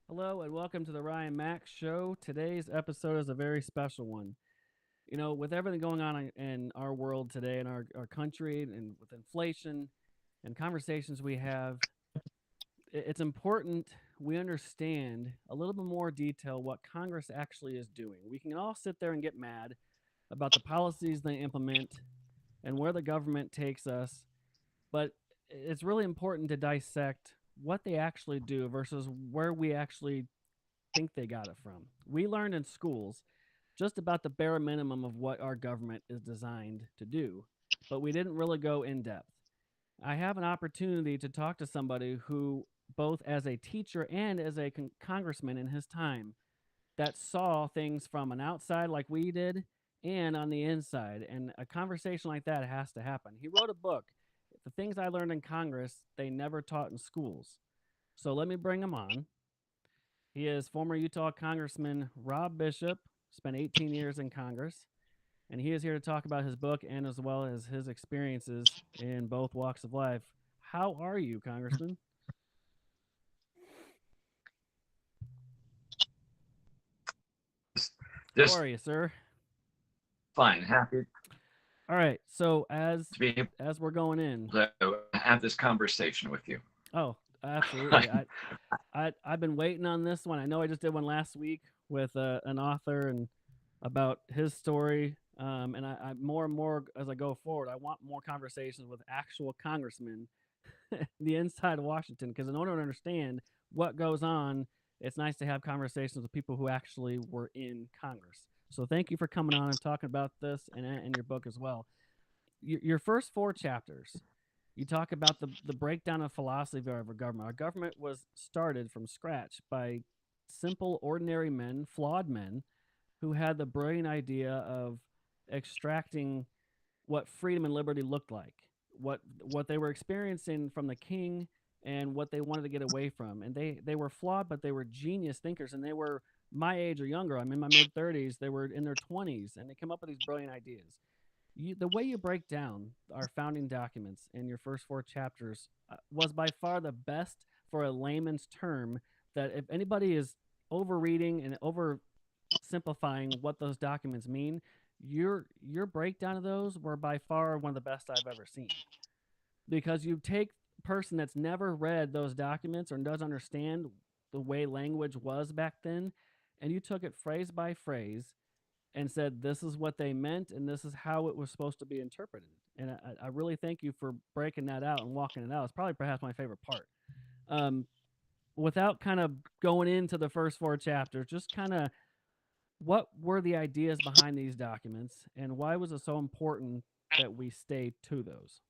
Hello and welcome to the Ryan Max Show. Today's episode is a very special one. You know, with everything going on in our world today, in our country, and with inflation and conversations we have, it's important we understand a little bit more detail what Congress actually is doing. We can all sit there and get mad about the policies they implement and where the government takes us, but it's really important to dissect what they actually do versus where we actually think they got it from. We learned in schools just about the bare minimum of what our government is designed to do, but we didn't really go in depth. I have an opportunity to talk to somebody who, both as a teacher and as a congressman in his time, that saw things from an outside like we did and on the inside. And a conversation like that has to happen. He wrote a book, The Things I Learned in Congress They Never Taught in Schools. So let me bring him on. He is former Utah Congressman Rob Bishop, spent 18 years in Congress, and he is here to talk about his book and as well as his experiences in both walks of life. How are you, Congressman? How Just are you, sir? fine. Happy All right. So as to be able as we're going in, to have this conversation with you. oh, absolutely. I've been waiting on this one. I know I just did one last week with an author and about his story. And I more and more as I go forward, I want more conversations with actual congressmen, the inside of Washington, because in order to understand what goes on, it's nice to have conversations with people who actually were in Congress. So thank you for coming on and talking about this and your book as well. Your first four chapters, you talk about the breakdown of philosophy of our government. Our government was started from scratch by simple, ordinary men, flawed men, who had the brilliant idea of extracting what freedom and liberty looked like, what they were experiencing from the king, and what they wanted to get away from. And they were flawed, but they were genius thinkers, and they were my age or younger. I'm in my mid 30s. They were in their 20s, and they came up with these brilliant ideas. The way you break down our founding documents in your first four chapters was by far the best for a layman's term. That if anybody is overreading and oversimplifying what those documents mean, your breakdown of those were by far one of the best I've ever seen. Because you take a person that's never read those documents or doesn't understand the way language was back then, and you took it phrase by phrase and said this is what they meant and this is how it was supposed to be interpreted. And I really thank you for breaking that out and walking it out. It's probably perhaps my favorite part. Um, Without kind of going into the first four chapters, just kind of what were the ideas behind these documents and why was it so important that we stay to those?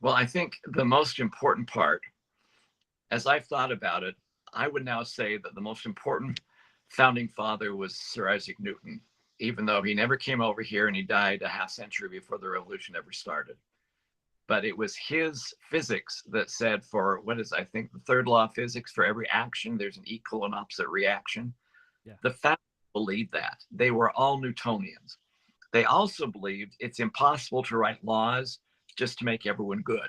Well, I think the most important part, as I've thought about it, I would now say that the most important founding father was Sir Isaac Newton, even though he never came over here and he died a half century before the revolution ever started. But it was his physics that said, for what is, I think, the third law of physics, for every action, there's an equal and opposite reaction. Yeah. The founders believed that. They were all Newtonians. They also believed it's impossible to write laws just to make everyone good.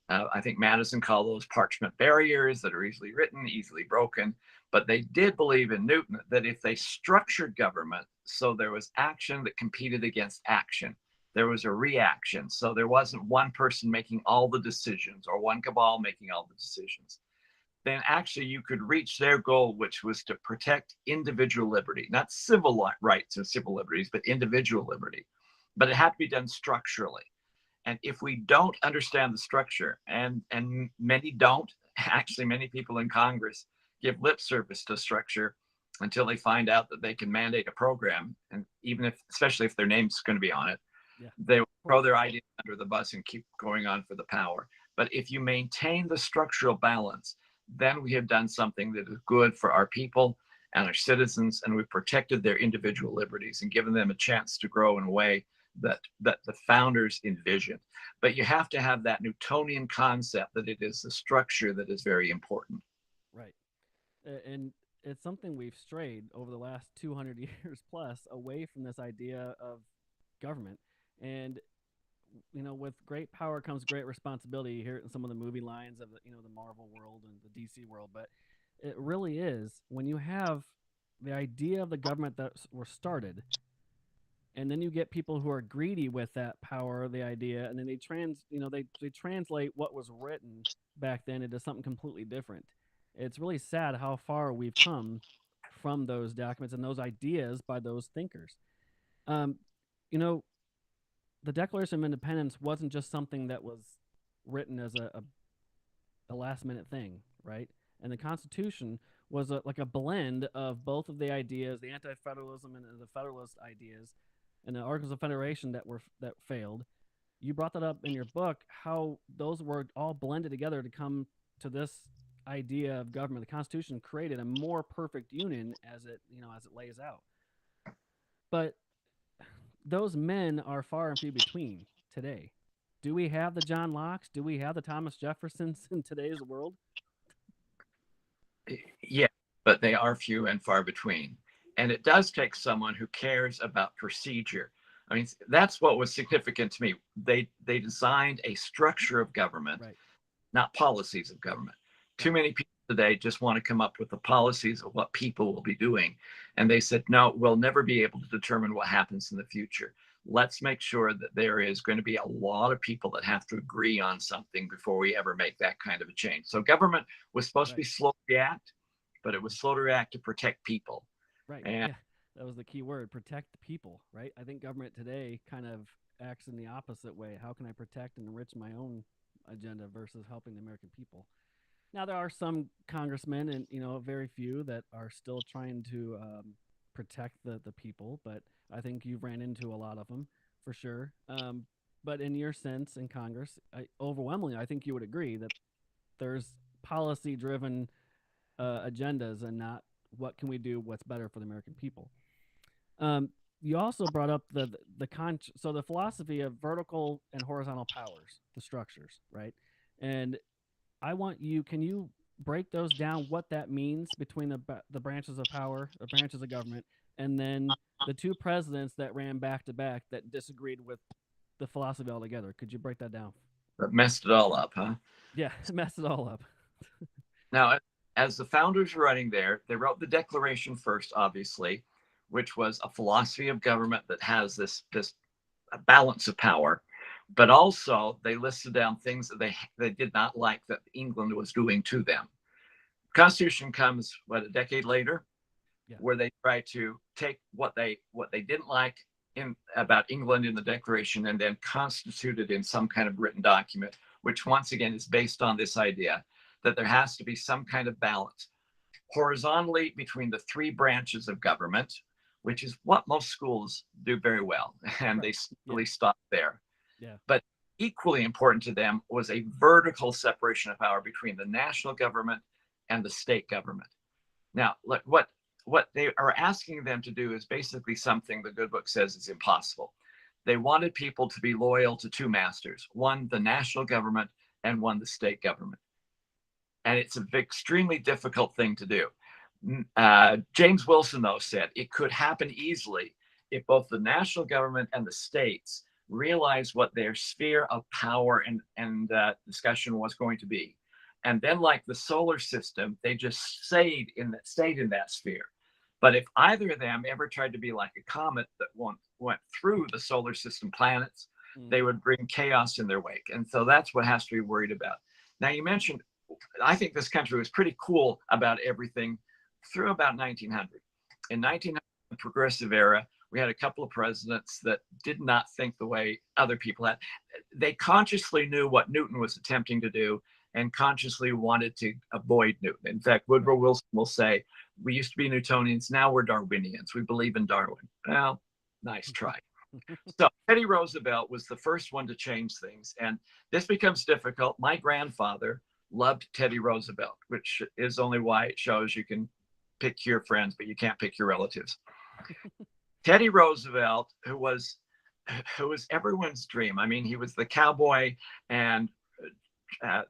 I think Madison called those parchment barriers that are easily written, easily broken. But they did believe in Newton that if they structured government so there was action that competed against action, there was a reaction. So there wasn't one person making all the decisions or one cabal making all the decisions. Then actually you could reach their goal, which was to protect individual liberty, not civil rights and civil liberties, but individual liberty. But it had to be done structurally. And if we don't understand the structure, and many don't, actually many people in Congress give lip service to structure until they find out that they can mandate a program, and even if, especially if their name's going to be on it, Yeah. they will throw their ideas under the bus and keep going on for the power. But if you maintain the structural balance, then we have done something that is good for our people and our citizens, and we've protected their individual liberties and given them a chance to grow in a way that the founders envisioned. But you have to have that Newtonian concept that it is the structure that is very important. Right. And it's something we've strayed over the last 200 years plus away from this idea of government. And with great power comes great responsibility. You hear it in some of the movie lines of the Marvel world and the DC world, but it really is when you have the idea of the government that were started, and then you get people who are greedy with that power, the idea, and then they translate what was written back then into something completely different. It's really sad how far we've come from those documents and those ideas by those thinkers. Um, you know, the Declaration of Independence wasn't just something that was written as a last minute thing, right? And the Constitution was like a blend of both of the ideas, the anti-federalism and the federalist ideas, and the Articles of Federation that failed. You brought that up in your book, how those were all blended together to come to this idea of government. The Constitution created a more perfect union as it lays out. But those men are far and few between today. Do we have the John Locke's? Do we have the Thomas Jeffersons in today's world? Yeah, but they are few and far between. And it does take someone who cares about procedure. I mean, that's what was significant to me. They designed a structure of government, right, not policies of government. Too many people today just want to come up with the policies of what people will be doing. And they said, no, we'll never be able to determine what happens in the future. Let's make sure that there is going to be a lot of people that have to agree on something before we ever make that kind of a change. So government was supposed to be slow to react, but it was slow to react to protect people. Right. And yeah, that was the key word, protect the people, right? I think government today kind of acts in the opposite way. How can I protect and enrich my own agenda versus helping the American people? Now there are some congressmen, and very few that are still trying to protect the people, but I think you've ran into a lot of them for sure. But in your sense in Congress, overwhelmingly, I think you would agree that there's policy-driven agendas and not what can we do, what's better for the American people. You also brought up so the philosophy of vertical and horizontal powers, the structures, right? And can you break those down, what that means between the branches of power, the branches of government, and then the two presidents that ran back to back that disagreed with the philosophy altogether? Could you break that down? that messed it all up, huh? Yeah, messed it all up. Now, as the founders were running there, they wrote the Declaration first, obviously, which was a philosophy of government that has this balance of power. But also, they listed down things that they did not like that England was doing to them. Constitution comes, a decade later, where they try to take what they didn't like about England in the Declaration and then constitute it in some kind of written document, which once again is based on this idea that there has to be some kind of balance horizontally between the three branches of government, which is what most schools do very well, and they really stop there. Yeah. But equally important to them was a vertical separation of power between the national government and the state government. Now, what they are asking them to do is basically something the good book says is impossible. They wanted people to be loyal to two masters, one the national government and one the state government. And it's an extremely difficult thing to do. James Wilson, though, said it could happen easily if both the national government and the states realized what their sphere of power and discussion was going to be. And then, like the solar system, they just stayed in that sphere. But if either of them ever tried to be like a comet that went through the solar system planets, they would bring chaos in their wake. And so that's what has to be worried about. Now, you mentioned, I think this country was pretty cool about everything through about 1900. In 1900, the progressive era, we had a couple of presidents that did not think the way other people had. They consciously knew what Newton was attempting to do and consciously wanted to avoid Newton. In fact, Woodrow Wilson will say, we used to be Newtonians, now we're Darwinians. We believe in Darwin. Well, nice try. So Teddy Roosevelt was the first one to change things. And this becomes difficult. My grandfather loved Teddy Roosevelt, which is only why it shows you can pick your friends, but you can't pick your relatives. Teddy Roosevelt, who was everyone's dream. I mean, he was the cowboy and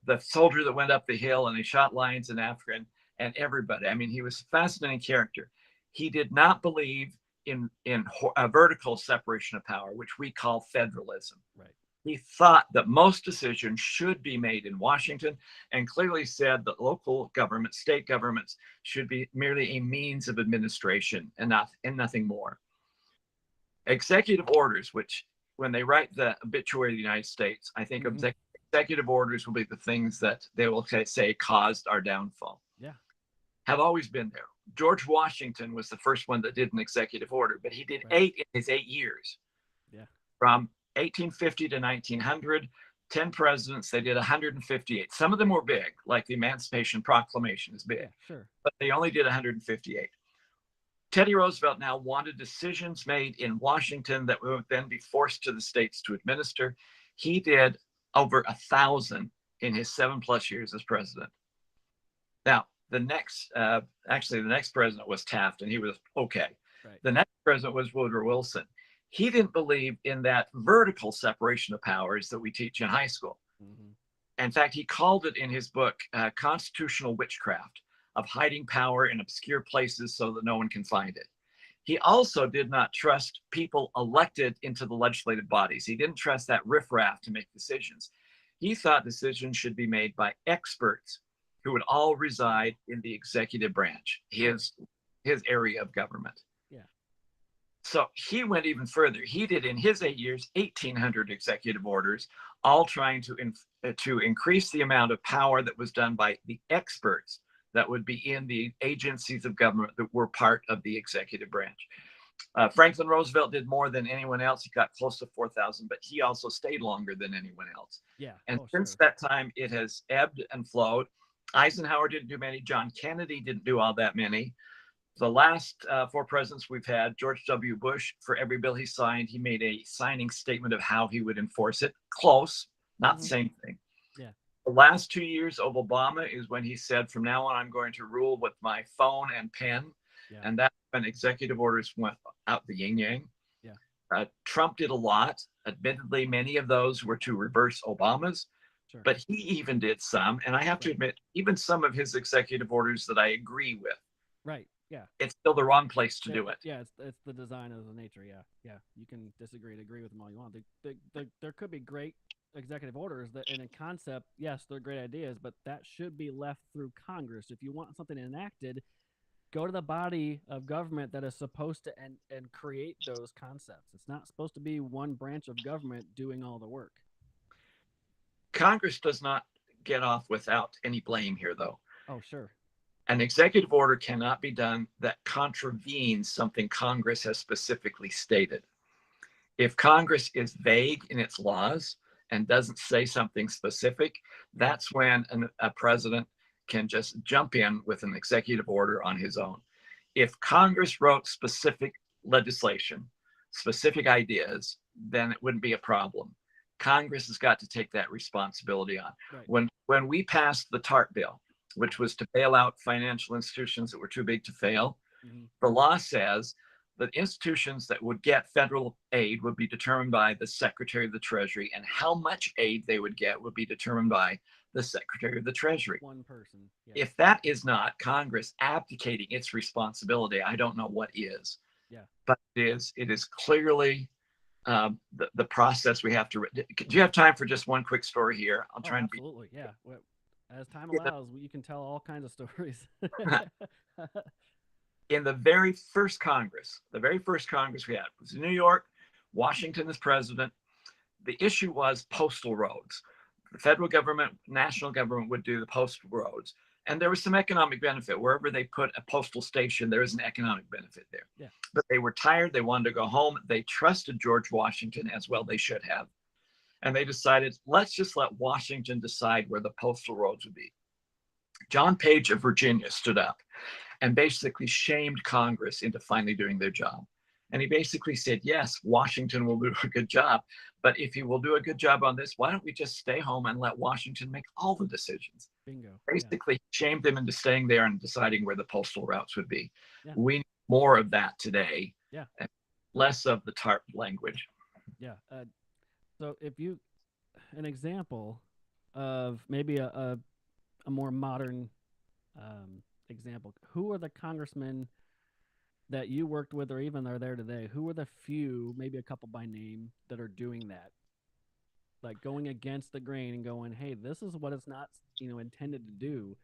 the soldier that went up the hill and he shot lions in Africa. and everybody. I mean, he was a fascinating character. He did not believe in a vertical separation of power, which we call federalism. Right. He thought that most decisions should be made in Washington, and clearly said that local governments, state governments, should be merely a means of administration and nothing more. Executive orders, which when they write the obituary of the United States, I think executive orders will be the things that they will say caused our downfall. Yeah. Have always been there. George Washington was the first one that did an executive order, but he did Right. 8 in his 8 years. Yeah. From 1850 to 1900, 10 presidents, they did 158. Some of them were big, like the Emancipation Proclamation is big, Yeah, sure. but they only did 158. Teddy Roosevelt now wanted decisions made in Washington that would then be forced to the states to administer. He did over 1,000 in his 7+ years as president. Now, the next president was Taft, and he was okay. Right. The next president was Woodrow Wilson. He didn't believe in that vertical separation of powers that we teach in high school. In fact, he called it in his book constitutional witchcraft, of hiding power in obscure places so that no one can find it. He also did not trust people elected into the legislative bodies. He didn't trust that riffraff to make decisions. He thought decisions should be made by experts who would all reside in the executive branch, his area of government. Yeah. So he went even further. He did in his 8 years 1,800 executive orders, all trying to increase the amount of power that was done by the experts that would be in the agencies of government that were part of the executive branch. Franklin Roosevelt did more than anyone else. He got close to 4,000, but he also stayed longer than anyone else. Yeah. And since that time, it has ebbed and flowed. Eisenhower didn't do many. John Kennedy didn't do all that many. The last 4 presidents we've had, George W. Bush, for every bill he signed, he made a signing statement of how he would enforce it. Close, not the same thing. Yeah. The last 2 years of Obama is when he said, from now on, I'm going to rule with my phone and pen. Yeah. And that's when executive orders went out the yin yang. Yeah. Trump did a lot. Admittedly, many of those were to reverse Obama's, Sure. but he even did some. And I have to admit, even some of his executive orders that I agree with. Right. Yeah. It's still the wrong place to do it. Yeah, it's the design of the nature. Yeah. Yeah. You can disagree to agree with them all you want. There could be great executive orders that in a concept, yes, they're great ideas, but that should be left through Congress. If you want something enacted, go to the body of government that is supposed to and create those concepts. It's not supposed to be one branch of government doing all the work. Congress does not get off without any blame here, though. Oh, sure. An executive order cannot be done that contravenes something Congress has specifically stated. If Congress is vague in its laws and doesn't say something specific, that's when a president can just jump in with an executive order on his own. If Congress wrote specific legislation, specific ideas, then it wouldn't be a problem. Congress has got to take that responsibility on. Right. When we passed the TARP bill, which was to bail out financial institutions that were too big to fail, the law says that institutions that would get federal aid would be determined by the Secretary of the Treasury, and how much aid they would get would be determined by the Secretary of the Treasury. One person. Yeah. If that is not Congress abdicating its responsibility, I don't know what is. Yeah. But it is clearly the process we have to. Do you have time for just one quick story here? I'll try and be. Absolutely. Yeah. As time allows, you can tell all kinds of stories. In the very first Congress we had was in New York, Washington as president. The issue was postal roads. The federal government, national government would do the postal roads. And there was some economic benefit. Wherever they put a postal station, there is an economic benefit there. Yeah. But they were tired. They wanted to go home. They trusted George Washington, as well they should have. And they decided, let's just let Washington decide where the postal roads would be. John Page of Virginia stood up and basically shamed Congress into finally doing their job. And he basically said, yes, Washington will do a good job, but if he will do a good job on this, why don't we just stay home and let Washington make all the decisions? Bingo. Basically, shamed them into staying there and deciding where the postal routes would be. Yeah. We need more of that today. Yeah. And less of the TARP language. Yeah. So if you, an example of maybe a more modern example, who are the congressmen that you worked with or even are there today? Who are the few, maybe a couple by name, that are doing that? Like going against the grain and going, hey, this is what it's not, intended to do.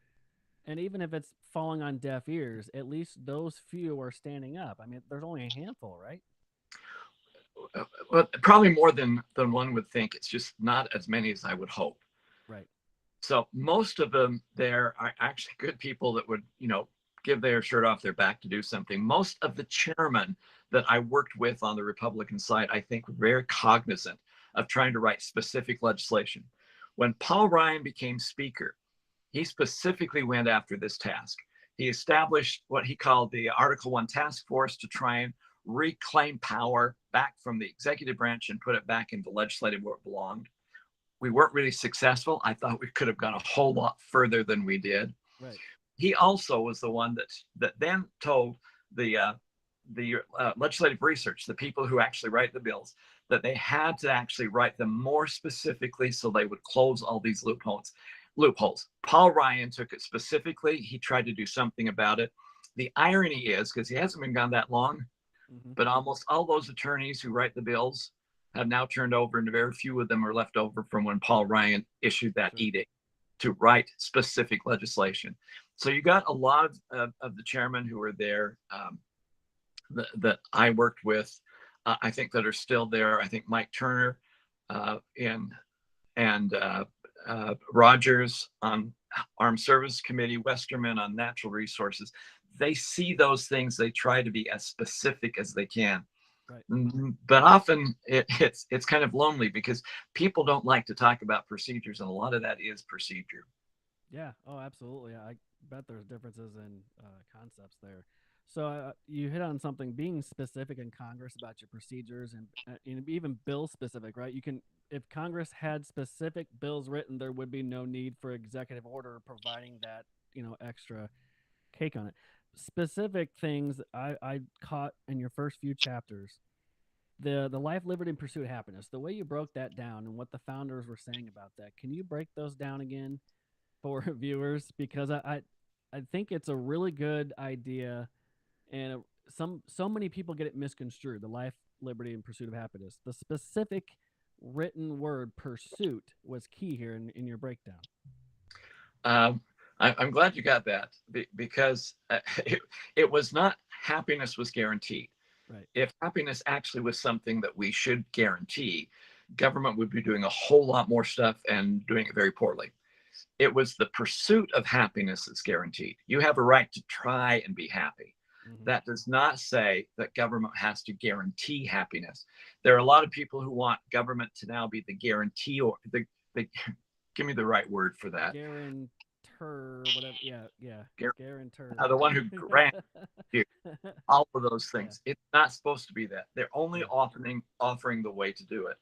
And even if it's falling on deaf ears, at least those few are standing up. I mean, there's only a handful, right? Well, probably more than one would think. It's just not as many as I would hope. Right. So most of them there are actually good people that would, give their shirt off their back to do something. Most of the chairmen that I worked with on the Republican side, I think, were very cognizant of trying to write specific legislation. When Paul Ryan became Speaker, he specifically went after this task. He established what he called the Article 1 task force to try and reclaim power back from the executive branch and put it back into legislative where it belonged. We weren't really successful. I thought we could have gone a whole lot further than we did. Right. He also was the one that then told the legislative research, the people who actually write the bills, that they had to actually write them more specifically so they would close all these loopholes. Paul Ryan took it specifically. He tried to do something about it. The irony is, because he hasn't been gone that long, but almost all those attorneys who write the bills have now turned over, and very few of them are left over from when Paul Ryan issued that edict to write specific legislation. So you got a lot of the chairmen who were there that I worked with, I think, that are still there. I think Mike Turner and Rogers on Armed Service Committee, Westerman on natural resources. They see those things. They try to be as specific as they can. Right. But often it's kind of lonely because people don't like to talk about procedures, and a lot of that is procedure. Yeah. Oh, absolutely. I bet there's differences in concepts there. So you hit on something, being specific in Congress about your procedures and even bill specific, right? You can, if Congress had specific bills written, there would be no need for executive order providing that, extra cake on it. Specific things I caught in your first few chapters, the life, liberty, and pursuit of happiness. The way you broke that down and what the founders were saying about that. Can you break those down again for viewers? Because I think it's a really good idea, and so many people get it misconstrued. The life, liberty, and pursuit of happiness. The specific written word pursuit was key here in your breakdown. I'm glad you got that because it was not happiness was guaranteed. Right. If happiness actually was something that we should guarantee, government would be doing a whole lot more stuff and doing it very poorly. It was the pursuit of happiness that's guaranteed. You have a right to try and be happy. That does not say that government has to guarantee happiness. There are a lot of people who want government to now be the guarantee, or the give me the right word for that. Guarantor, whatever. Yeah. Guarantor. The one who grants you all of those things. Yeah. It's not supposed to be that. They're only offering the way to do it.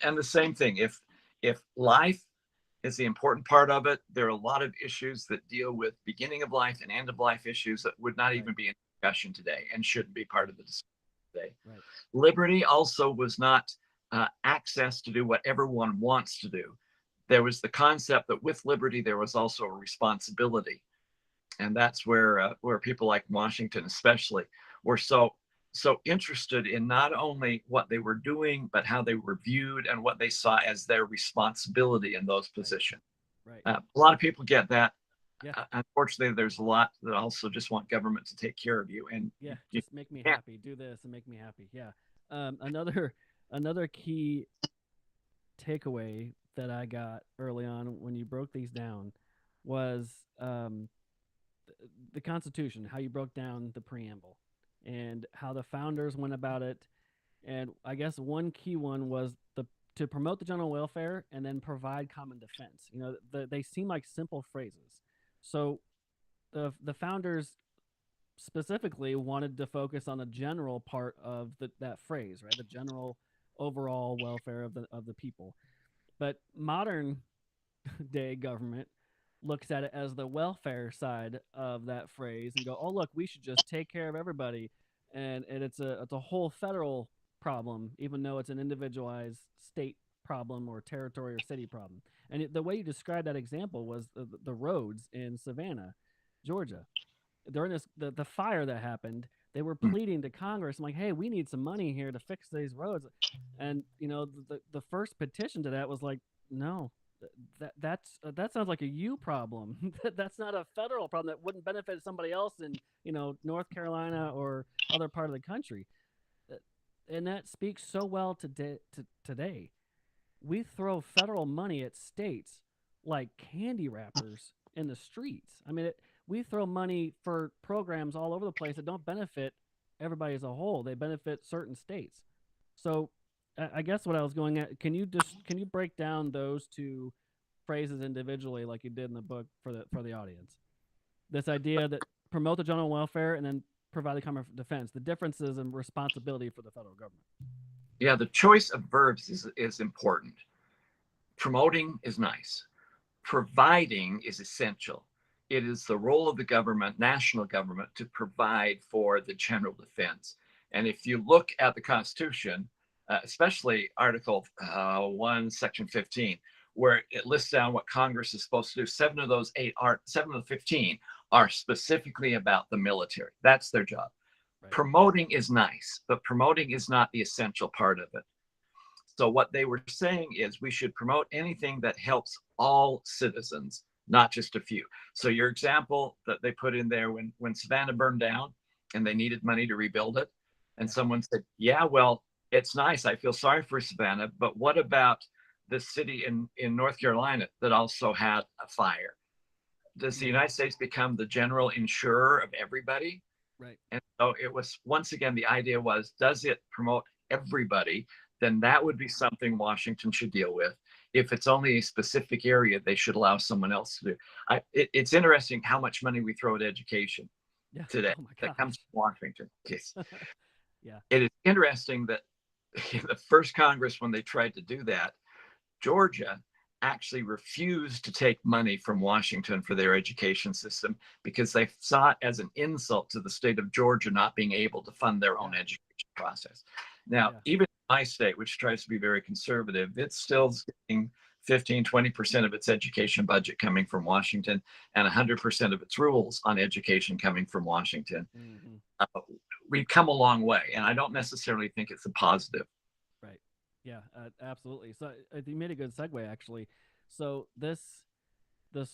And the same thing. If life is the important part of it, there are a lot of issues that deal with beginning of life and end of life issues that would not even be in discussion today and shouldn't be part of the discussion today. Right. Liberty also was not access to do what everyone wants to do. There was the concept that with liberty, there was also a responsibility. And that's where people like Washington especially were so interested in not only what they were doing, but how they were viewed and what they saw as their responsibility in those positions. Right. A lot of people get that. Yeah. Unfortunately, there's a lot that also just want government to take care of you. And just make me happy. Do this and make me happy. Yeah. Another key takeaway that I got early on when you broke these down was the Constitution, how you broke down the preamble and how the founders went about it. And I guess one key one was to promote the general welfare and then provide common defense. They seem like simple phrases. So the founders specifically wanted to focus on the general part of that phrase, right? The general overall welfare of the people. But modern day government looks at it as the welfare side of that phrase and go, oh, look, we should just take care of everybody. And it's a whole federal problem, even though it's an individualized state problem or territory or city problem. And the way you described that example was the roads in Savannah, Georgia. during the fire that happened, they were Mm. pleading to Congress. I'm like, hey, we need some money here to fix these roads. And the first petition to that was like, no, that sounds like a you problem. That's not a federal problem that wouldn't benefit somebody else in North Carolina or other part of the country. And that speaks so well to today. We throw federal money at states like candy wrappers in the streets. I mean, we throw money for programs all over the place that don't benefit everybody as a whole. They benefit certain states. So I guess what I was going at, can you break down those two phrases individually like you did in the book for the audience? This idea that promote the general welfare and then provide the common defense, the differences in responsibility for the federal government. Yeah, the choice of verbs is important. Promoting is nice. Providing is essential. It is the role of the government, national government, to provide for the general defense. And if you look at the Constitution, especially Article 1, Section 15, where it lists down what Congress is supposed to do, 7 of the 15 are specifically about the military. That's their job. Right. Promoting is nice, but promoting is not the essential part of it. So what they were saying is we should promote anything that helps all citizens, not just a few. So your example that they put in there when Savannah burned down and they needed money to rebuild it, and someone said, yeah, well, it's nice. I feel sorry for Savannah, but what about the city in North Carolina that also had a fire? Does the United States become the general insurer of everybody? Right. And so it was, once again, the idea was, does it promote everybody? Then that would be something Washington should deal with. If it's only a specific area, they should allow someone else to do. It's interesting how much money we throw at education today that comes from Washington. Yeah. It is interesting that in the first Congress, when they tried to do that, Georgia actually refused to take money from Washington for their education system because they saw it as an insult to the state of Georgia not being able to fund their own education process. Now, even my state, which tries to be very conservative, it's still getting 15-20% of its education budget coming from Washington and 100% of its rules on education coming from Washington. We've come a long way, and I don't necessarily think it's a positive. Right. Yeah, absolutely. So you made a good segue, actually. So this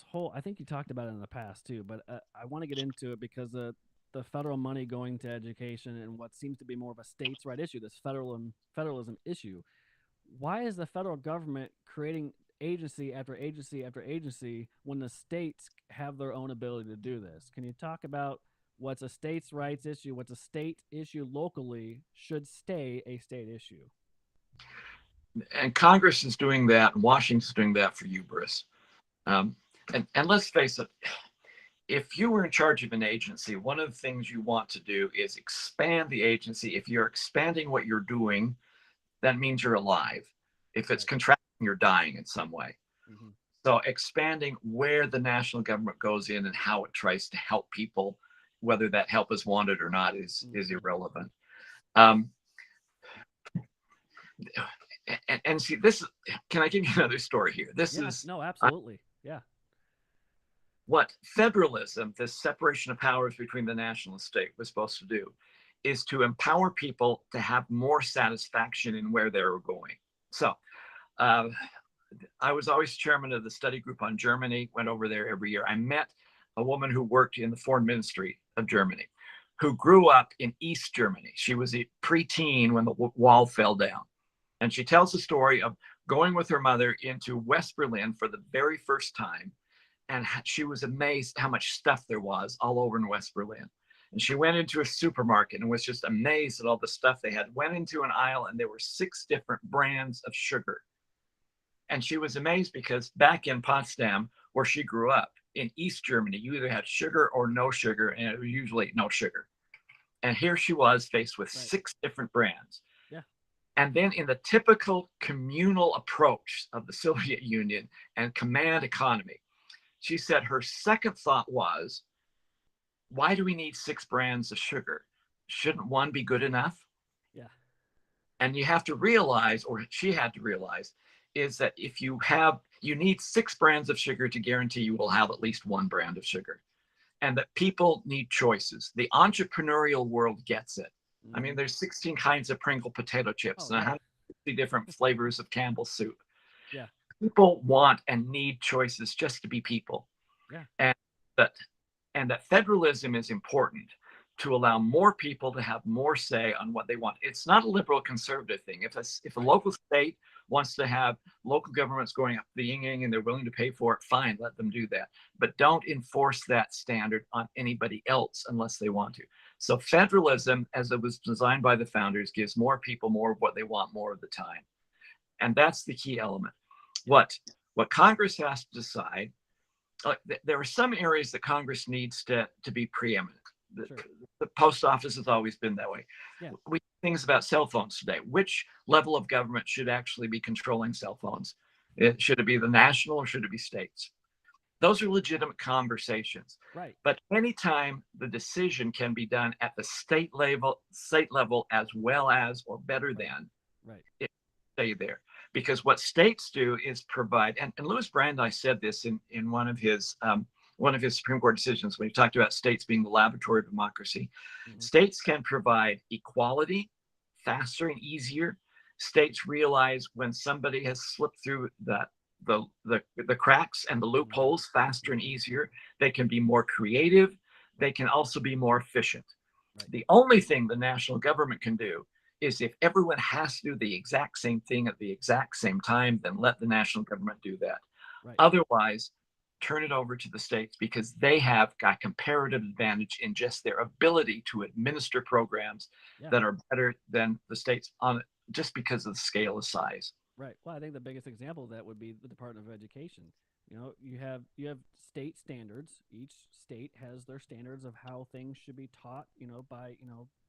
whole, I think you talked about it in the past too, but I want to get into it because the federal money going to education and what seems to be more of a states' right issue, this federalism issue. Why is the federal government creating agency after agency after agency when the states have their own ability to do this? Can you talk about what's a states' rights issue, what's a state issue locally should stay a state issue? And Congress is doing that, and Washington's doing that for hubris. And let's face it, if you were in charge of an agency, one of the things you want to do is expand the agency. If you're expanding what you're doing, that means you're alive. If it's contracting, you're dying in some way. So expanding where the national government goes in and how it tries to help people, whether that help is wanted or not, is irrelevant. And see, this is, can I give you another story here? This is no, absolutely. What federalism, this separation of powers between the national and state, was supposed to do is to empower people to have more satisfaction in where they're going. So I was always chairman of the study group on Germany, went over there every year. I met a woman who worked in the foreign ministry of Germany, who grew up in East Germany. She was a preteen when the wall fell down. And she tells the story of going with her mother into West Berlin for the very first time. And she was amazed how much stuff there was all over in West Berlin. And she went into a supermarket and was just amazed at all the stuff they had. Went into an aisle and there were 6 different brands of sugar. And she was amazed because back in Potsdam, where she grew up, in East Germany, you either had sugar or no sugar, and it was usually no sugar. And here she was faced with 6 different brands. And then in the typical communal approach of the Soviet Union and command economy, she said her second thought was, why do we need 6 brands of sugar? Shouldn't one be good enough? And you have to realize, or she had to realize, is that if you need 6 brands of sugar to guarantee you will have at least 1 brand of sugar. and that people need choices. The entrepreneurial world gets it. I mean, there's 16 kinds of Pringle potato chips and 150 different flavors of Campbell's soup. Yeah. People want and need choices just to be people. Yeah. And that federalism is important to allow more people to have more say on what they want. It's not a liberal conservative thing. If a local state wants to have local governments going up the yin and they're willing to pay for it, fine, let them do that. But don't enforce that standard on anybody else unless they want to. So federalism, as it was designed by the founders, gives more people more of what they want more of the time. And that's the key element. What Congress has to decide, there are some areas that Congress needs to be preeminent. The post office has always been that way. Yeah. We things about cell phones today. Which level of government should actually be controlling cell phones? Should it be the national or should it be states? Those are legitimate conversations. Right. But anytime the decision can be done at the state level as well as or better than, it stay there. Because what states do is provide, and Louis Brandeis said this in one of his Supreme Court decisions when he talked about states being the laboratory of democracy. States can provide equality faster and easier. States realize when somebody has slipped through the cracks and the loopholes faster and easier. They can be more creative. They can also be more efficient. The only thing the national government can do is if everyone has to do the exact same thing at the exact same time, then let the national government do that. Otherwise, turn it over to the states because they have got comparative advantage in just their ability to administer programs that are better than the states on just because of the scale of size. Right. Well, I think the biggest example of that would be the Department of Education. You know, you have state standards. Each state has their standards of how things should be taught, by,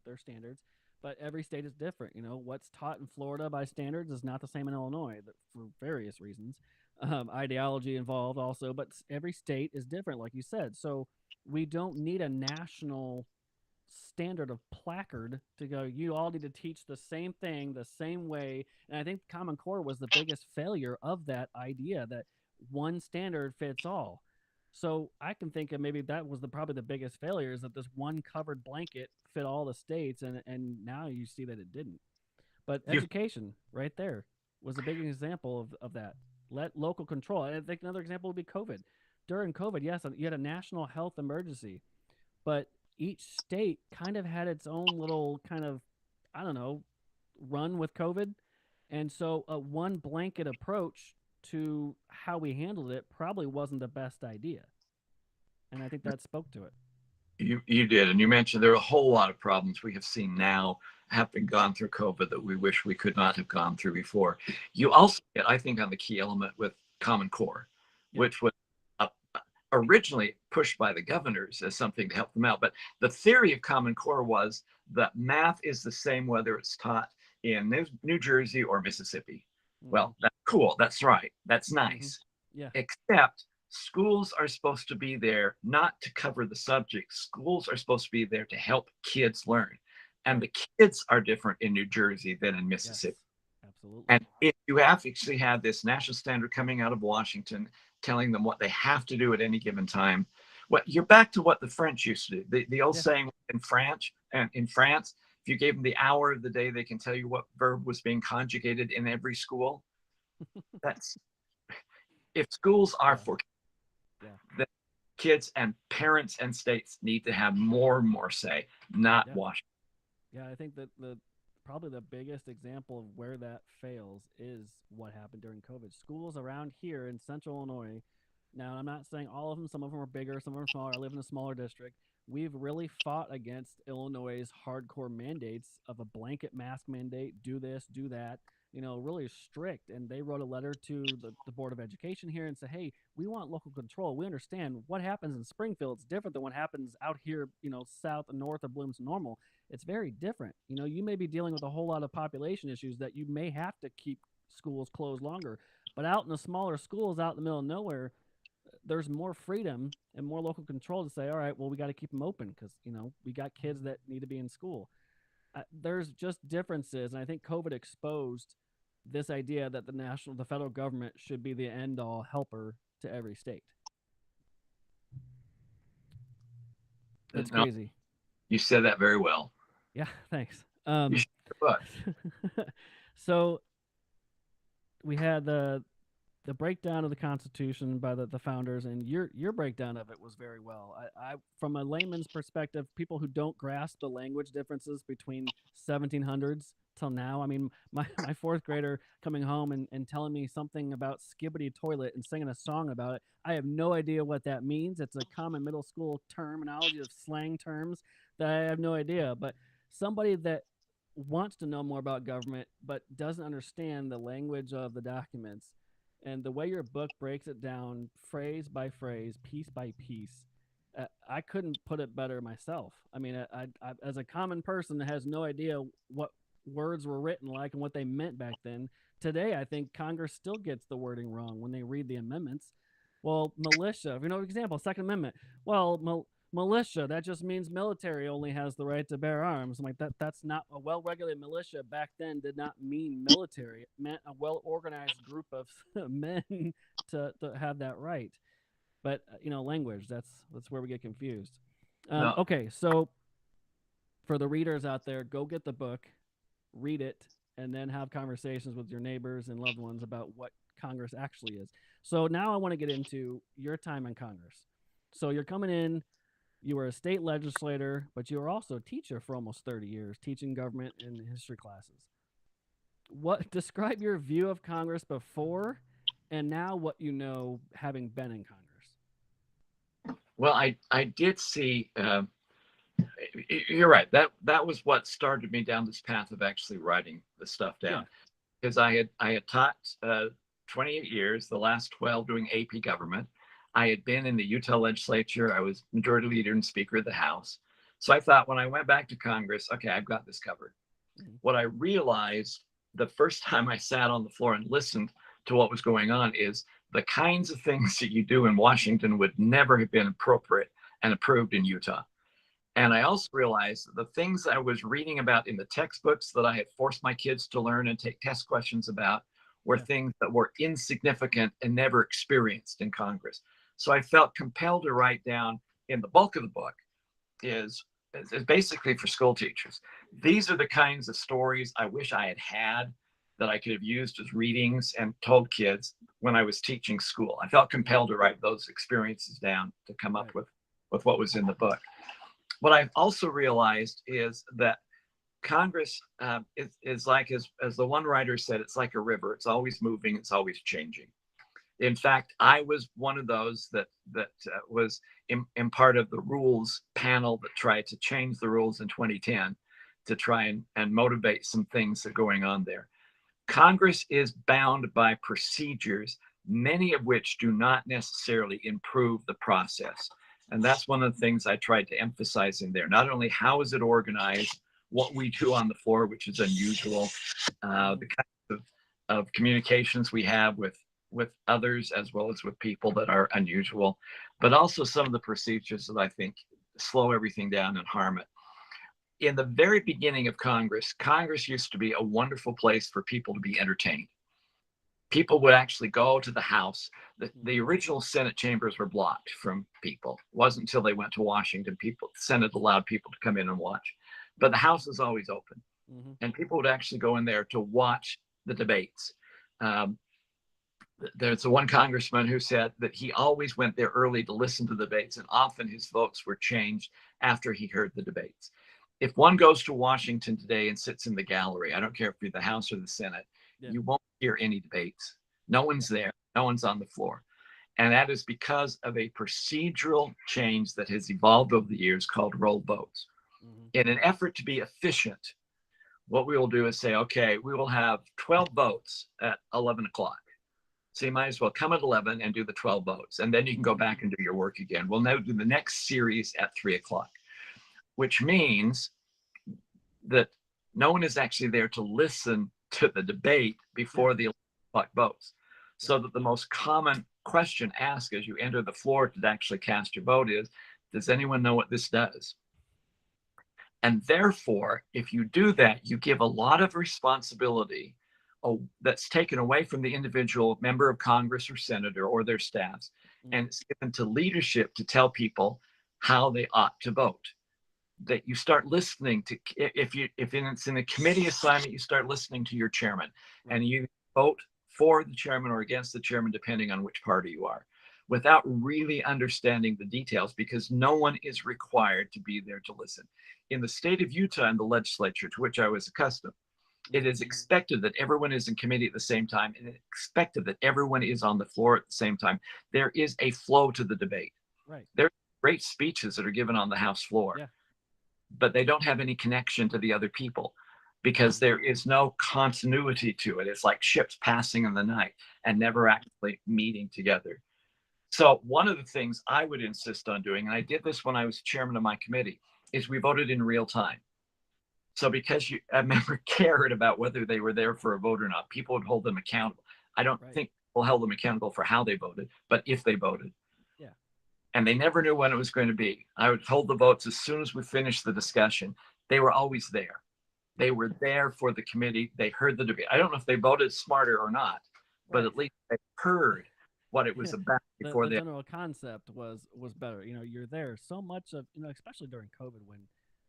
their standards. But every state is different. What's taught in Florida by standards is not the same in Illinois for various reasons. Ideology involved also, but every state is different, like you said. So we don't need a national standard of placard to go, you all need to teach the same thing the same way. And I think Common Core was the biggest failure of that idea that one standard fits all. So I can think of maybe that was probably the biggest failure is that this one covered blanket fit all the states, and now you see that it didn't. But education right there was a big example of that. Let local control. And I think another example would be COVID. During COVID, yes, you had a national health emergency, but each state kind of had its own little kind of, I don't know, run with COVID. And so a one blanket approach to how we handled it probably wasn't the best idea. And I think that spoke to it. You did. And you mentioned there are a whole lot of problems we have seen now having gone through COVID that we wish we could not have gone through before. You also get, I think, on the key element with Common Core, which was originally pushed by the governors as something to help them out. But the theory of Common Core was that math is the same whether it's taught in New Jersey or Mississippi. Well, that's cool. That's right. That's nice. Yeah. Except schools are supposed to be there not to cover the subject. Schools are supposed to be there to help kids learn. And the kids are different in New Jersey than in Mississippi. Yes, absolutely. And if you have actually had this national standard coming out of Washington telling them what they have to do at any given time, you're back to what the French used to do. The old saying in France, if you gave them the hour of the day, they can tell you what verb was being conjugated in every school. That's if schools are for then kids and parents and states need to have more and more say, not Washington. Yeah, I think that probably the biggest example of where that fails is what happened during COVID. Schools around here in central Illinois, now I'm not saying all of them, some of them are bigger, some of them are smaller. I live in a smaller district. We've really fought against Illinois' hardcore mandates of a blanket mask mandate, do this, do that, really strict. And they wrote a letter to the Board of Education here and said, hey, we want local control. We understand what happens in Springfield. It's different than what happens out here, south and north of Bloomington Normal. It's very different. You may be dealing with a whole lot of population issues that you may have to keep schools closed longer. But out in the smaller schools out in the middle of nowhere, there's more freedom and more local control to say, all right, well, we got to keep them open because, we got kids that need to be in school. There's just differences. And I think COVID exposed this idea that the federal government should be the end all helper to every state. It's No, crazy. you said that very well. Yeah, thanks. You should, but So we had the breakdown of the Constitution by the founders, and your breakdown of it was very well. I from a layman's perspective, people who don't grasp the language differences between 1700s till now. I mean, my fourth grader coming home and telling me something about skibbity toilet and singing a song about it. I have no idea what that means. It's a common middle school terminology of slang terms that I have no idea. But somebody that wants to know more about government but doesn't understand the language of the documents and the way your book breaks it down phrase by phrase, piece by piece, I couldn't put it better myself. I mean, as a common person that has no idea what words were written like and what they meant back then, today I think Congress still gets the wording wrong when they read the amendments. Well, militia, example, Second Amendment. Well, militia, that just means military only has the right to bear arms. I'm like, that's not a well-regulated militia back then did not mean military. It meant a well-organized group of men to have that right. But language, that's where we get confused. no, Okay, so for the readers out there, go get the book, read it, and then have conversations with your neighbors and loved ones about what Congress actually is. So now I want to get into your time in Congress. So you're coming in, you were a state legislator, but you were also a teacher for almost 30 years, teaching government and history classes. What describe your view of Congress before and now what you know having been in Congress? well, I did see. You're right. That was what started me down this path of actually writing the stuff down, because I had taught 28 years, the last 12 doing AP government. I had been in the Utah Legislature. I was majority leader and Speaker of the House. So I thought when I went back to Congress, okay, I've got this covered. Mm-hmm. What I realized the first time I sat on the floor and listened to what was going on is the kinds of things that you do in Washington would never have been appropriate and approved in Utah. And I also realized that the things I was reading about in the textbooks that I had forced my kids to learn and take test questions about were things that were insignificant and never experienced in Congress. So I felt compelled to write down in the bulk of the book is basically for school teachers. These are the kinds of stories I wish I had had that I could have used as readings and told kids when I was teaching school. I felt compelled to write those experiences down to come up with what was in the book. What I've also realized is that Congress is like, as the one writer said, it's like a river. It's always moving. It's always changing. In fact, I was one of those that was in part of the rules panel that tried to change the rules in 2010 to try and motivate some things that are going on there. Congress is bound by procedures, many of which do not necessarily improve the process. And that's one of the things I tried to emphasize in there. Not only how is it organized, what we do on the floor, which is unusual, the kinds of communications we have with others as well as with people that are unusual, but also some of the procedures that I think slow everything down and harm it. In the very beginning of Congress used to be a wonderful place for people to be entertained. People would actually go to the House. The original Senate chambers were blocked from people. It wasn't until they went to Washington, the Senate allowed people to come in and watch. But the House was always open. Mm-hmm. And people would actually go in there to watch the debates. There's one congressman who said that he always went there early to listen to the debates, and often his votes were changed after he heard the debates. If one goes to Washington today and sits in the gallery, I don't care if you're the House or the Senate, you won't hear any debates. No one's there. No one's on the floor. And that is because of a procedural change that has evolved over the years called roll votes. Mm-hmm. In an effort to be efficient, what we will do is say, okay, we will have 12 votes at 11 o'clock. So you might as well come at 11 and do the 12 votes. And then you can go back and do your work again. We'll now do the next series at 3 o'clock, which means that no one is actually there to listen to the debate before the 11 o'clock votes. So that the most common question asked as you enter the floor to actually cast your vote is, does anyone know what this does? And therefore, if you do that, you give a lot of responsibility that's taken away from the individual member of Congress or senator or their staffs. And it's given to leadership to tell people, how they ought to vote. That you start listening to, if it's in a committee assignment, you start listening to your chairman, Right. and you vote for the chairman or against the chairman, depending on which party you are, without really understanding the details, because no one is required to be there to listen. In the state of Utah and the legislature to which I was accustomed, it is expected that everyone is in committee at the same time, and it's expected that everyone is on the floor at the same time. There is a flow to the debate. Right. There are great speeches that are given on the House floor. Yeah. But they don't have any connection to the other people because there is no continuity to it. It's like ships passing in the night and never actually meeting together. So one of the things I would insist on doing, and I did this when I was chairman of my committee, is we voted in real time. So because a member cared about whether they were there for a vote or not, people would hold them accountable. I don't think people held them accountable for how they voted, but if they voted. And they never knew when it was going to be. I would hold the votes as soon as we finished the discussion. They were always there. They were there for the committee. They heard the debate. I don't know if they voted smarter or not, but at least they heard what it was about before the general concept was better. You know, you're there. So much of, you know, especially during COVID, when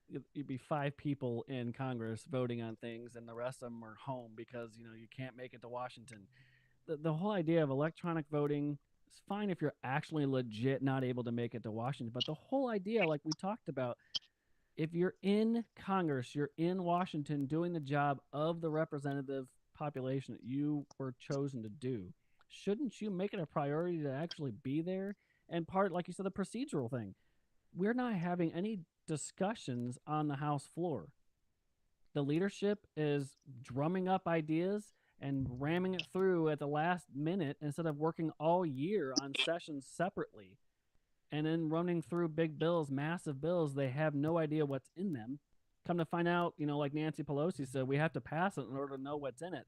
you'd be 5 people in Congress voting on things and the rest of them are home because, you know, you can't make it to Washington. The whole idea of electronic voting, it's fine if you're actually legit not able to make it to Washington, but the whole idea, like we talked about, if you're in Congress, you're in Washington doing the job of the representative population that you were chosen to do. Shouldn't you make it a priority to actually be there? And part, like you said, the procedural thing. We're not having any discussions on the House floor. The leadership is drumming up ideas and ramming it through at the last minute instead of working all year on sessions separately and then running through big bills, massive bills. They have no idea what's in them. Come to find out, you know, like Nancy Pelosi said, we have to pass it in order to know what's in it.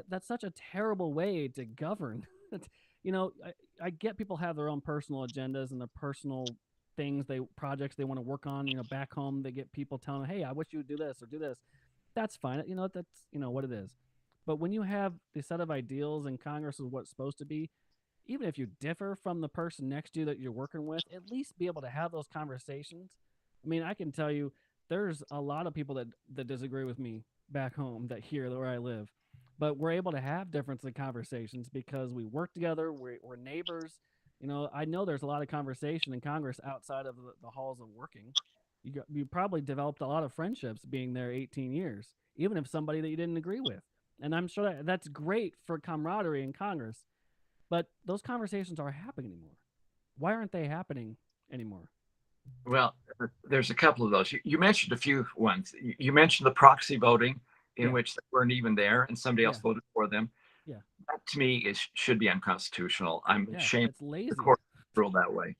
That's such a terrible way to govern. You know, I get people have their own personal agendas and their personal things, projects they want to work on. You know, back home they get people telling them, hey, I wish you would do this or do this. That's fine. You know, that's, you know, what it is. But when you have the set of ideals and Congress is what's supposed to be, even if you differ from the person next to you that you're working with, at least be able to have those conversations. I mean, I can tell you there's a lot of people that disagree with me back home that here where I live. But we're able to have difference in conversations because we work together, we're neighbors. You know, I know there's a lot of conversation in Congress outside of the halls of working. You probably developed a lot of friendships being there 18 years, even if somebody that you didn't agree with. And I'm sure that's great for camaraderie in Congress. But those conversations aren't happening anymore. Why aren't they happening anymore? Well, there's a couple of those. You mentioned a few ones. You mentioned the proxy voting in which they weren't even there and somebody else voted for them. Yeah. That to me should be unconstitutional. I'm ashamed it's lazy. the court ruled that way.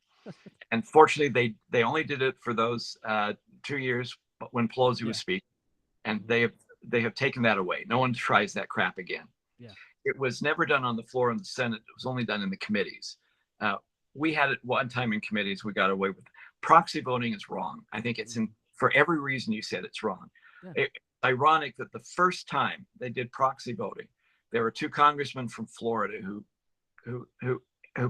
And fortunately, they only did it for those 2 years when Pelosi was speaking, and they have taken that away. No one tries that crap again. Yeah. It was never done on the floor in the Senate. It was only done in the committees. We had it one time in committees. We got away with it. Proxy voting is wrong. I think it's for every reason you said it's wrong. Yeah. It's ironic that the first time they did proxy voting, there were 2 congressmen from Florida who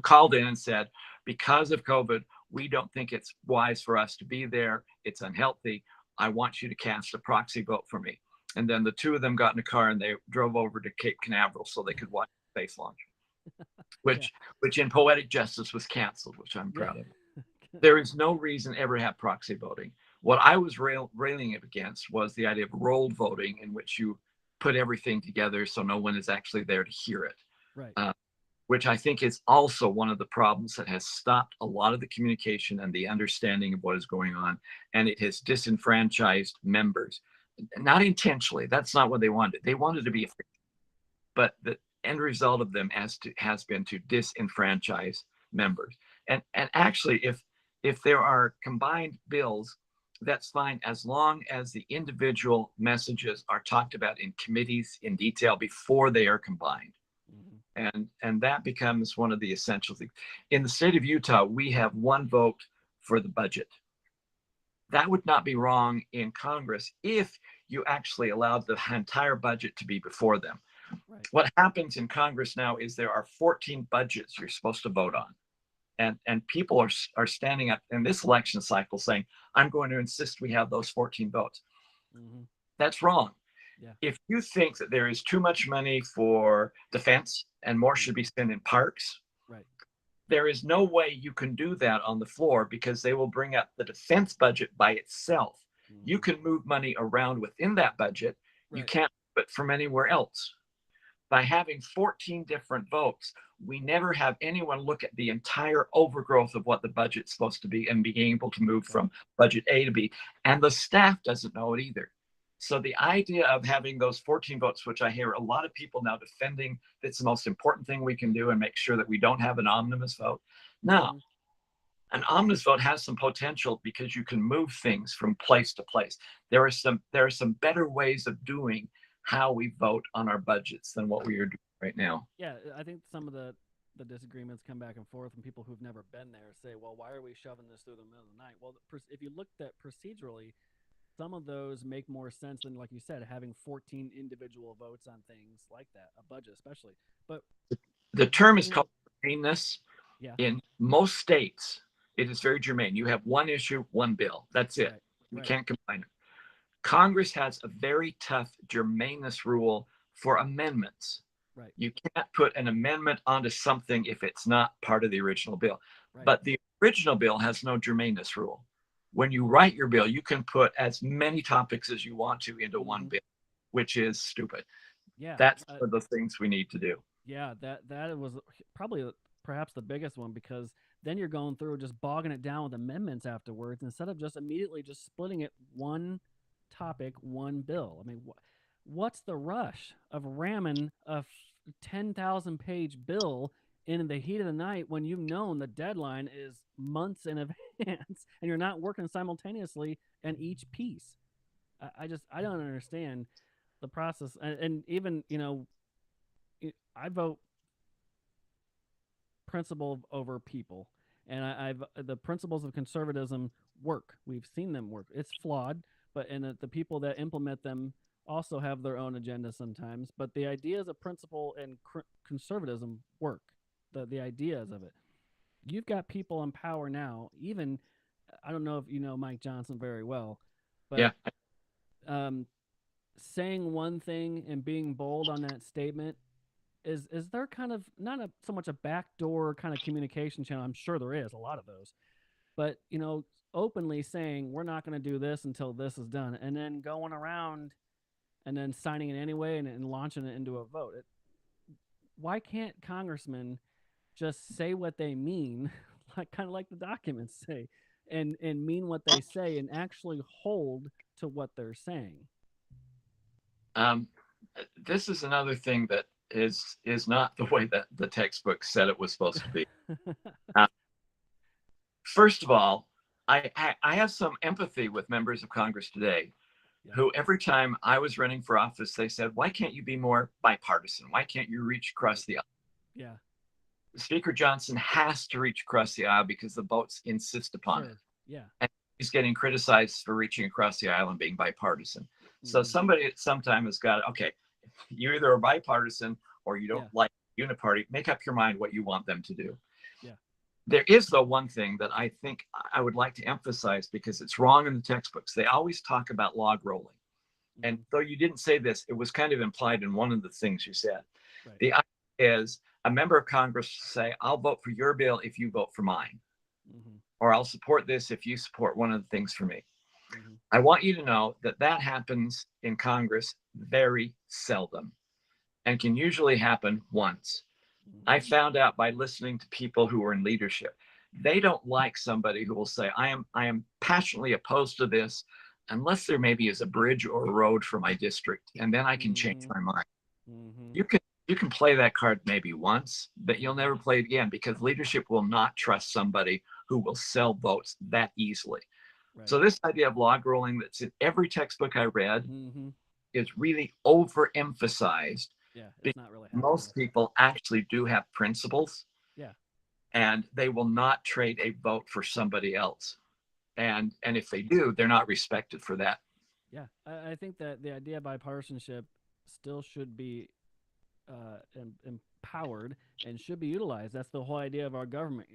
called in and said, because of COVID, we don't think it's wise for us to be there. It's unhealthy. I want you to cast a proxy vote for me. And then the 2 of them got in a car and they drove over to Cape Canaveral so they could watch the space launch, which in poetic justice was canceled, which I'm proud of. There is no reason ever to have proxy voting. What I was railing against was the idea of rolled voting, in which you put everything together so no one is actually there to hear it. Right. Which I think is also one of the problems that has stopped a lot of the communication and the understanding of what is going on. And it has disenfranchised members, not intentionally. That's not what they wanted. They wanted to be efficient. But the end result of them has been to disenfranchise members. And actually, if there are combined bills, that's fine, as long as the individual messages are talked about in committees in detail before they are combined. And that becomes one of the essential things. In the state of Utah, we have 1 vote for the budget. That would not be wrong in Congress if you actually allowed the entire budget to be before them. Right. What happens in Congress now is there are 14 budgets you're supposed to vote on. and people are standing up in this election cycle saying, I'm going to insist we have those 14 votes. Mm-hmm. That's wrong. Yeah. If you think that there is too much money for defense and more should be spent in parks, right, there is no way you can do that on the floor because they will bring up the defense budget by itself. mm-hmm. You can move money around within that budget. Right. You can't move it from anywhere else. By having 14 different votes, we never have anyone look at the entire overgrowth of what the budget's supposed to be and being able to move from budget A to B. And the staff doesn't know it either. So the idea of having those 14 votes, which I hear a lot of people now defending, that's the most important thing we can do and make sure that we don't have an omnibus vote. Now, an omnibus vote has some potential because you can move things from place to place. There are some better ways of doing how we vote on our budgets than what we are doing right now. Yeah, I think some of the disagreements come back and forth, and people who've never been there say, well, why are we shoving this through the middle of the night? Well, if you looked at procedurally, some of those make more sense than, like you said, having 14 individual votes on things like that, a budget especially. But the term is called germaneness. Yeah. In most states, it is very germane. You have one issue, one bill. That's it. Right. You can't combine it. Congress has a very tough germaneness rule for amendments. Right. You can't put an amendment onto something if it's not part of the original bill. Right. But the original bill has no germaneness rule. When you write your bill, you can put as many topics as you want to into one bill, which is stupid. Yeah. That's one of the things we need to do. Yeah, that was probably perhaps the biggest one, because then you're going through just bogging it down with amendments afterwards instead of just immediately just splitting it one topic, one bill. I mean, what's the rush of ramming a 10,000 page bill in the heat of the night when you've known the deadline is months in advance and you're not working simultaneously in each piece? I don't understand the process. And even, I vote principle over people, and the principles of conservatism work. We've seen them work. It's flawed, but the people that implement them also have their own agenda sometimes. But the ideas of principle and conservatism work. The ideas of it. You've got people in power now. Even, I don't know if you know Mike Johnson very well, but yeah. Saying one thing and being bold on that statement is there kind of not so much a backdoor kind of communication channel. I'm sure there is a lot of those, but openly saying we're not going to do this until this is done, and then going around and then signing it anyway and launching it into a vote. Why can't congressmen just say what they mean, kind of like the documents say, and mean what they say and actually hold to what they're saying? This is another thing that is not the way that the textbook said it was supposed to be. First of all, I have some empathy with members of Congress today who every time I was running for office, they said, why can't you be more bipartisan? Why can't you reach across the aisle? Yeah. Speaker Johnson has to reach across the aisle because the votes insist upon it. Yeah. And he's getting criticized for reaching across the aisle and being bipartisan. So somebody at some time has got, okay, you either are bipartisan or you don't like uniparty. Make up your mind what you want them to do. Yeah. There is, though, one thing that I think I would like to emphasize because it's wrong in the textbooks. They always talk about log rolling. And though you didn't say this, it was kind of implied in one of the things you said. Right. The idea is a member of Congress say, I'll vote for your bill if you vote for mine. Or I'll support this if you support one of the things for me. I want you to know that that happens in Congress very seldom and can usually happen once. I found out by listening to people who are in leadership, they don't like somebody who will say, I am passionately opposed to this unless there maybe is a bridge or a road for my district, and then I can change my mind. You can play that card maybe once, but you'll never play it again because leadership will not trust somebody who will sell votes that easily. Right. So this idea of log rolling that's in every textbook I read is really overemphasized. Yeah, it's not really happening. Most people actually do have principles. Yeah. And they will not trade a vote for somebody else. And if they do, they're not respected for that. Yeah, I think that the idea of bipartisanship still should be and empowered and should be utilized. That's the whole idea of our government.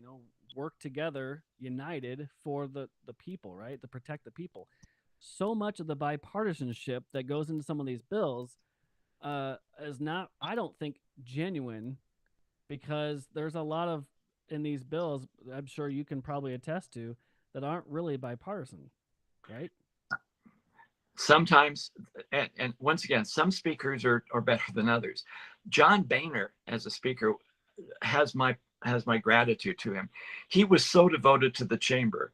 Work together, united for the people, right? To protect the people. So much of the bipartisanship that goes into some of these bills is not, I don't think, genuine, because there's a lot of in these bills, I'm sure you can probably attest to, that aren't really bipartisan, right? Sometimes, and once again, some speakers are better than others. John Boehner, as a speaker, has my gratitude to him. He was so devoted to the chamber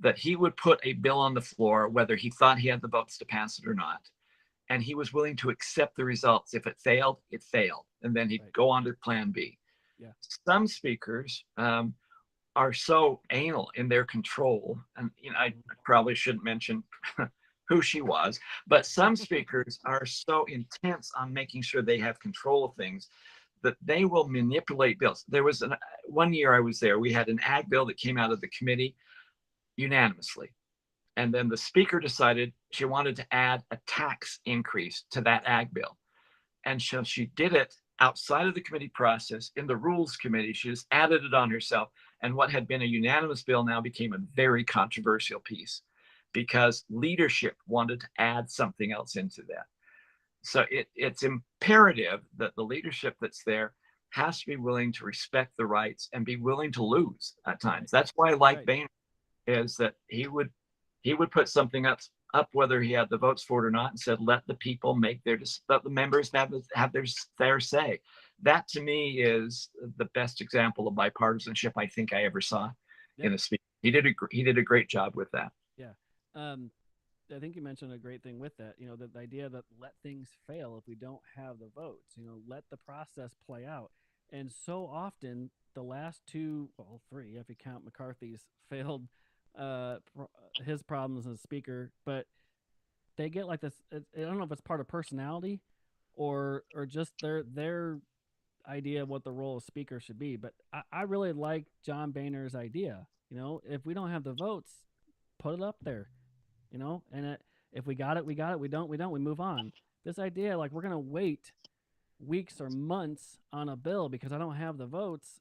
that he would put a bill on the floor, whether he thought he had the votes to pass it or not, and he was willing to accept the results. If it failed, it failed, and then he'd go on to plan B. Yeah. Some speakers are so anal in their control, and I probably shouldn't mention who she was, but some speakers are so intense on making sure they have control of things that they will manipulate bills. There was one year I was there, we had an ag bill that came out of the committee unanimously. And then the speaker decided she wanted to add a tax increase to that ag bill. And so she did it outside of the committee process in the rules committee. She just added it on herself. And what had been a unanimous bill now became a very controversial piece because leadership wanted to add something else into that. So it's imperative that the leadership that's there has to be willing to respect the rights and be willing to lose at times. That's why I like Boehner, is that he would put something up whether he had the votes for it or not, and said, let the people make let the members have their say. That to me is the best example of bipartisanship I think I ever saw in a speech. He did a great job with that. Yeah. I think you mentioned a great thing with that, the idea that let things fail if we don't have the votes, let the process play out. And so often the last three, if you count McCarthy's failed his problems as speaker, but they get like this. I don't know if it's part of personality or just their idea of what the role of speaker should be. But I really like John Boehner's idea. If we don't have the votes, put it up there. And if we got it, we got it. We don't, we move on. This idea, like we're gonna wait weeks or months on a bill because I don't have the votes.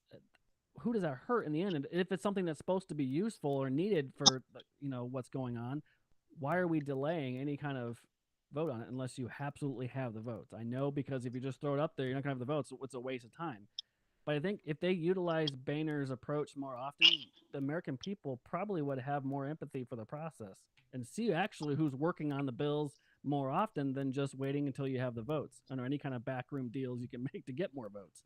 Who does that hurt in the end? And if it's something that's supposed to be useful or needed for what's going on, why are we delaying any kind of vote on it unless you absolutely have the votes? I know, because if you just throw it up there, you're not gonna have the votes. So it's a waste of time. But I think if they utilize Boehner's approach more often, the American people probably would have more empathy for the process and see actually who's working on the bills more often than just waiting until you have the votes, or any kind of backroom deals you can make to get more votes.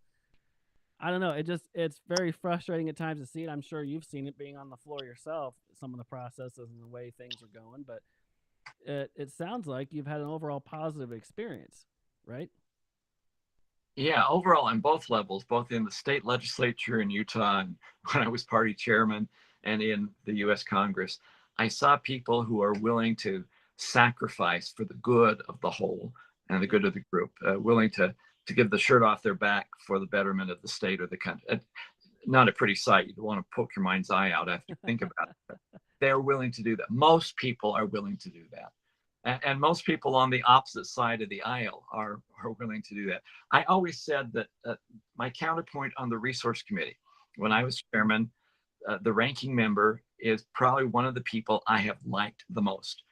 I don't know. It's very frustrating at times to see it. I'm sure you've seen it being on the floor yourself, some of the processes and the way things are going, but it sounds like you've had an overall positive experience, right? Yeah, overall on both levels, both in the state legislature in Utah and when I was party chairman and in the US Congress, I saw people who are willing to sacrifice for the good of the whole and the good of the group, willing to give the shirt off their back for the betterment of the state or the country. Not a pretty sight. You want to poke your mind's eye out after you think about it. They're willing to do that. Most people are willing to do that. And most people on the opposite side of the aisle are willing to do that. I always said that my counterpoint on the resource committee, when I was chairman, the ranking member is probably one of the people I have liked the most.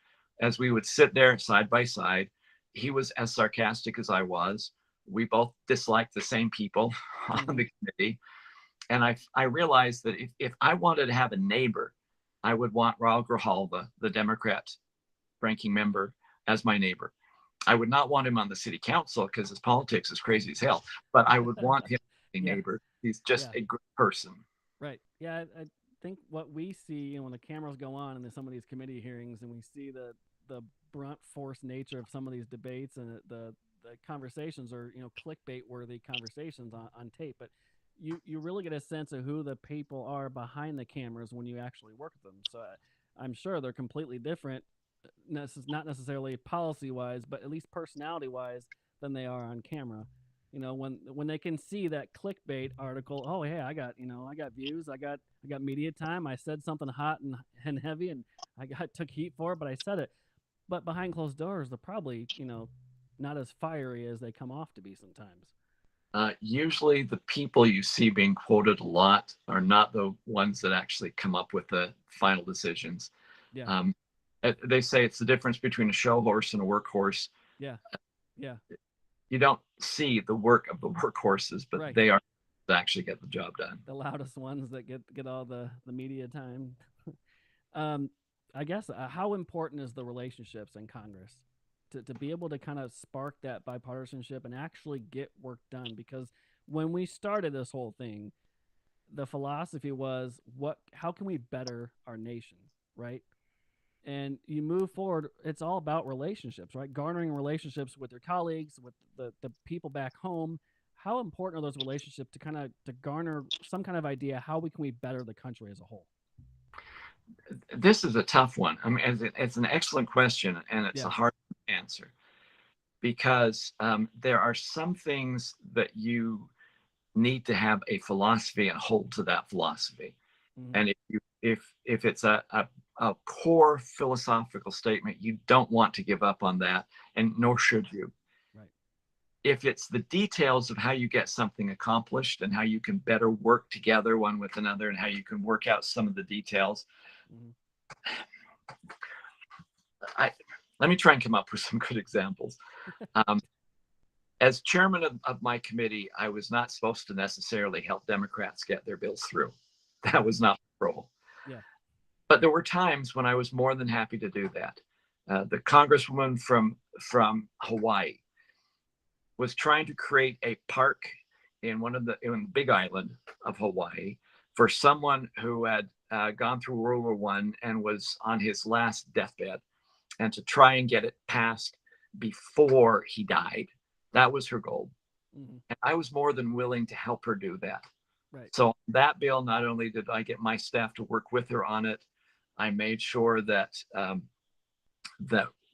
As we would sit there side by side, he was as sarcastic as I was. We both disliked the same people on the committee. And I realized that if I wanted to have a neighbor, I would want Raul Grijalva, the Democrat ranking member, as my neighbor. I would not want him on the city council because his politics is crazy as hell, but I would want him a neighbor. He's just a good person. Right. Yeah. I think what we see, when the cameras go on in some of these committee hearings and we see the brunt force nature of some of these debates, and the conversations are, clickbait worthy conversations on tape, but you really get a sense of who the people are behind the cameras when you actually work with them. So I'm sure they're completely different, not necessarily policy wise, but at least personality wise, than they are on camera. When they can see that clickbait article, oh hey, I got views, I got media time, I said something hot and heavy, and took heat for it, but I said it. But behind closed doors, they're probably not as fiery as they come off to be sometimes. Usually the people you see being quoted a lot are not the ones that actually come up with the final decisions. Yeah. Um, they say it's the difference between a show horse and a workhorse. Yeah. Yeah. You don't see the work of the workhorses, but Right. they are to actually get the job done. The loudest ones that get all the media time. um, I guess how important is the relationships in Congress to be able to kind of spark that bipartisanship and actually get work done? Because when we started this whole thing, the philosophy was how can we better our nation, right? And you move forward, it's all about relationships, right? Garnering relationships with your colleagues, with the people back home. How important are those relationships to kind of to garner some kind of idea how we can we better the country as a whole? This is a tough one. I mean, it's an excellent question, and it's Yeah. a hard answer because there are some things that you need to have a philosophy and hold to that philosophy. Mm-hmm. And if it's a core philosophical statement, you don't want to give up on that, and nor should you. Right. If it's the details of how you get something accomplished and how you can better work together one with another and how you can work out some of the details, Mm-hmm. I let me try and come up with some good examples. Um, as chairman of my committee, I was not supposed to necessarily help Democrats get their bills through. That was not the role. Yeah. But there were times when I was more than happy to do that. The congresswoman from Hawaii was trying to create a park in in the Big Island of Hawaii for someone who had gone through World War I and was on his last deathbed, and to try and get it passed before he died. That was her goal. Mm-hmm. And I was more than willing to help her do that. Right. So that bill, not only did I get my staff to work with her on it, I made sure that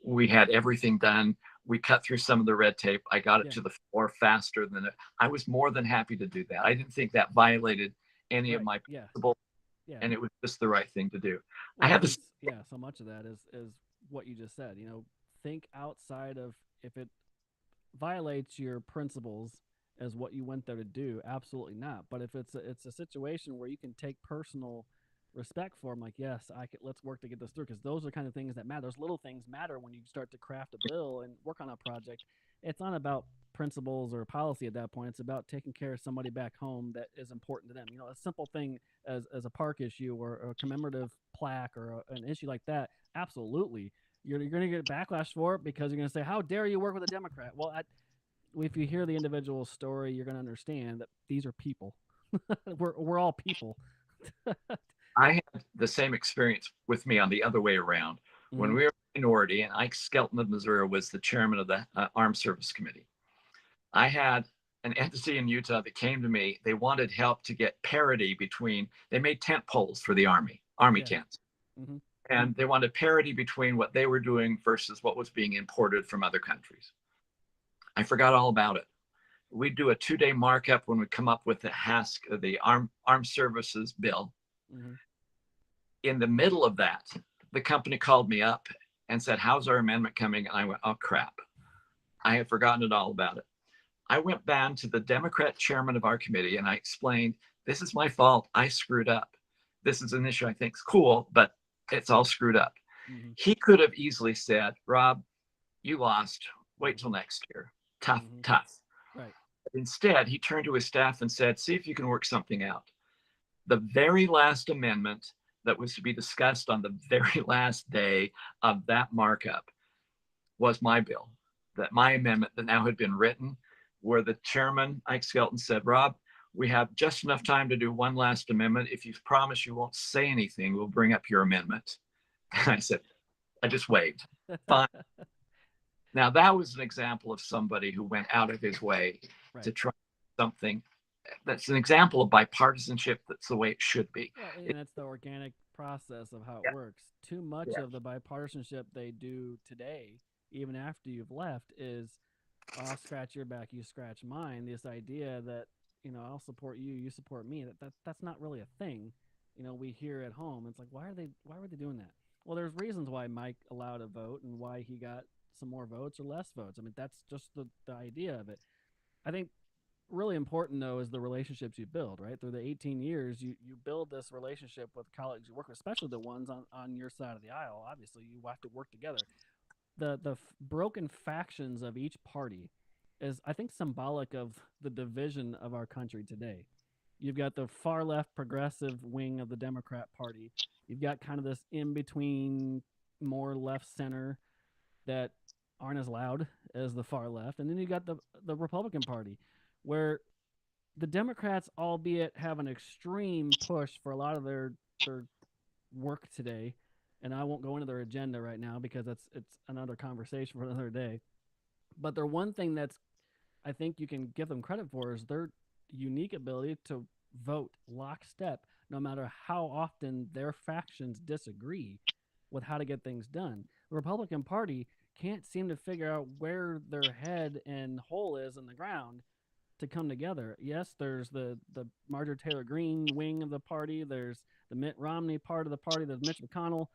we had everything done. We cut through some of the red tape. I got it Yeah. to the floor faster than it. I was more than happy to do that. I didn't think that violated any of Right. my Yeah. principles, Yeah. and it was just the right thing to do. I Well, had and this. yeah, so much of that is what you just said. Think outside of if it violates your principles as what you went there to do, absolutely not. But if it's a situation where you can take personal respect for them, like yes, I could, let's work to get this through, because those are kind of things that matter. Those little things matter when you start to craft a bill and work on a project. It's not about principles or policy at that point. It's about taking care of somebody back home that is important to them. A simple thing as a park issue or a commemorative plaque or an issue like that. Absolutely, you're going to get backlash for it because you're going to say, "How dare you work with a Democrat?" Well, if you hear the individual story, you're going to understand that these are people. we're all people. I had the same experience with me on the other way around. When Mm-hmm. we were a minority, and Ike Skelton of Missouri was the chairman of the Armed Service Committee, I had an entity in Utah that came to me. They wanted help to get parity between, they made tent poles for the Army Yeah. tents. Mm-hmm. And they wanted parity between what they were doing versus what was being imported from other countries. I forgot all about it. We'd do a 2-day markup when we come up with the HASC, the Armed Services Bill. Mm-hmm. In the middle of that, the company called me up and said, "How's our amendment coming?" And I went, "Oh, crap. I had forgotten it all about it." I went back to the Democrat chairman of our committee and I explained, "This is my fault. I screwed up. This is an issue I think is cool, but it's all screwed up." Mm-hmm. He could have easily said, "Rob, you lost. Wait till next year. Tough, Mm-hmm. tough." Right. But instead, he turned to his staff and said, "See if you can work something out." The very last amendment that was to be discussed on the very last day of that markup was my bill, that my amendment that now had been written, where the chairman, Ike Skelton, said, "Rob, we have just enough time to do one last amendment. If you promise you won't say anything, we'll bring up your amendment." And I said, I just waved. Fine. Now, that was an example of somebody who went out of his way Right. to try something. That's an example of bipartisanship. That's the way it should be. Well, and that's the organic process of how it Yeah, works. Too much yeah. of the bipartisanship they do today, even after you've left, is I'll scratch your back, you scratch mine. This idea that I'll support you, you support me. That's not really a thing. We hear at home. It's like why were they doing that? Well, there's reasons why Mike allowed a vote and why he got some more votes or less votes. I mean, that's just the idea of it. I think really important though is the relationships you build, right? Through the 18 years, you build this relationship with colleagues you work with, especially the ones on your side of the aisle. Obviously, you have to work together. The broken factions of each party is, I think, symbolic of the division of our country today. You've got the far left progressive wing of the Democrat Party. You've got kind of this in between, more left center that aren't as loud as the far left, and then you got the Republican Party, where the Democrats, albeit have an extreme push for a lot of their work today, and I won't go into their agenda right now because it's another conversation for another day. But their one thing that's, I think you can give them credit for, is their unique ability to vote lockstep, no matter how often their factions disagree with how to get things done. The Republican Party can't seem to figure out where their head and hole is in the ground to come together. Yes, there's the Marjorie Taylor Greene wing of the party. There's the Mitt Romney part of the party. There's Mitch McConnell.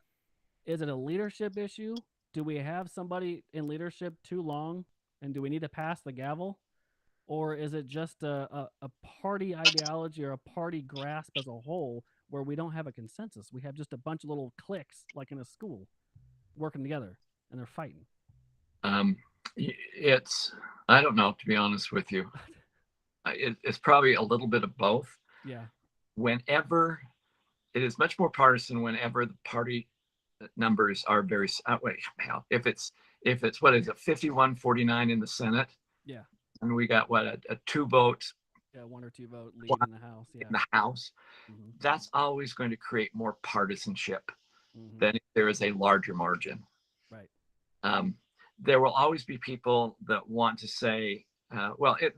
Is it a leadership issue? Do we have somebody in leadership too long, and do we need to pass the gavel? Or is it just a party ideology or a party grasp as a whole where we don't have a consensus? We have just a bunch of little cliques, like in a school, working together, and they're fighting. Um, it's, I don't know, to be honest with you. It's probably a little bit of both. Yeah. Whenever it is much more partisan, whenever the party numbers are very, wait, if it's what is it, 51-49 in the Senate? Yeah. And we got what, a 2-vote, Yeah, 1 or 2 vote lead in the House. Yeah. in the House. Mm-hmm. That's always going to create more partisanship Mm-hmm. than if there is a larger margin. Right. There will always be people that want to say,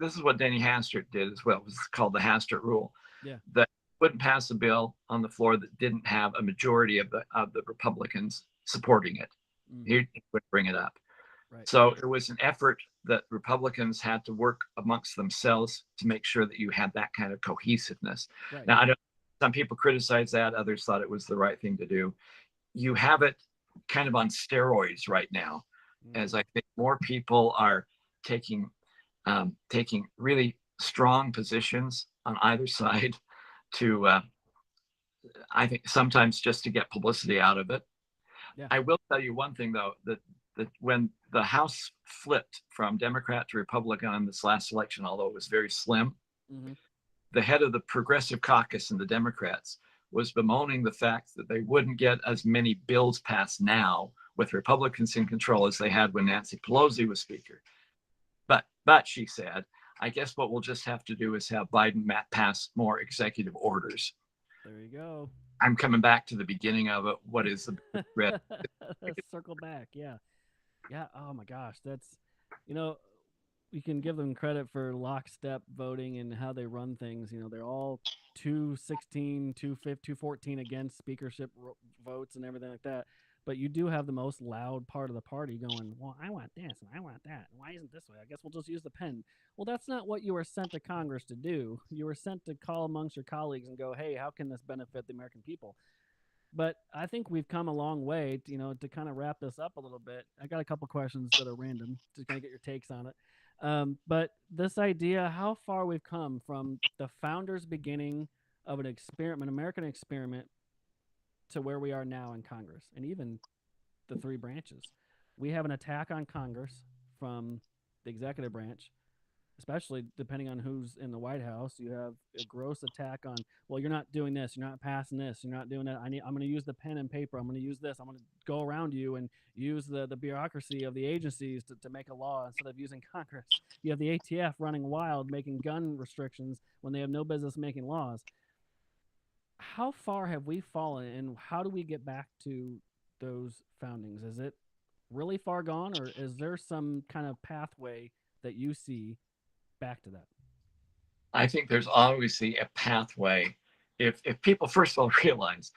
this is what Denny Hastert did as well. It was called the Hastert rule. Yeah. That wouldn't pass a bill on the floor that didn't have a majority of the Republicans supporting it. Mm-hmm. He would bring it up. Right. So it was an effort that Republicans had to work amongst themselves to make sure that you had that kind of cohesiveness. Right. Now, some people criticize that. Others thought it was the right thing to do. You have it kind of on steroids right now, as I think more people are taking really strong positions on either side to, I think sometimes just to get publicity out of it. Yeah. I will tell you one thing though, that when the House flipped from Democrat to Republican on this last election, although it was very slim, Mm-hmm. the head of the Progressive Caucus and the Democrats was bemoaning the fact that they wouldn't get as many bills passed now with Republicans in control as they had when Nancy Pelosi was Speaker. But she said, I guess what we'll just have to do is have Biden pass more executive orders. There you go. I'm coming back to the beginning of it. What is the threat? Circle back. Yeah. Yeah. Oh my gosh. That's, we can give them credit for lockstep voting and how they run things. They're all 216, 214 against speakership votes and everything like that. But you do have the most loud part of the party going, well, I want this and I want that. Why isn't this way? I guess we'll just use the pen. Well, that's not what you were sent to Congress to do. You were sent to call amongst your colleagues and go, hey, how can this benefit the American people? But I think we've come a long way, to kind of wrap this up a little bit. I got a couple questions that are random, just kind of get your takes on it. But this idea, how far we've come from the founders' beginning of an American experiment, to where we are now in Congress, and even the 3 branches. We have an attack on Congress from the executive branch, especially depending on who's in the White House. You have a gross attack on, well, you're not doing this, you're not passing this, you're not doing that. I'm going to use the pen and paper. I'm going to use this. I'm going to go around you and use the bureaucracy of the agencies to make a law instead of using Congress. You have the ATF running wild, making gun restrictions when they have no business making laws. How far have we fallen, and how do we get back to those foundings? Is it really far gone, or is there some kind of pathway that you see back to that? I think there's obviously a pathway. If people first of all realize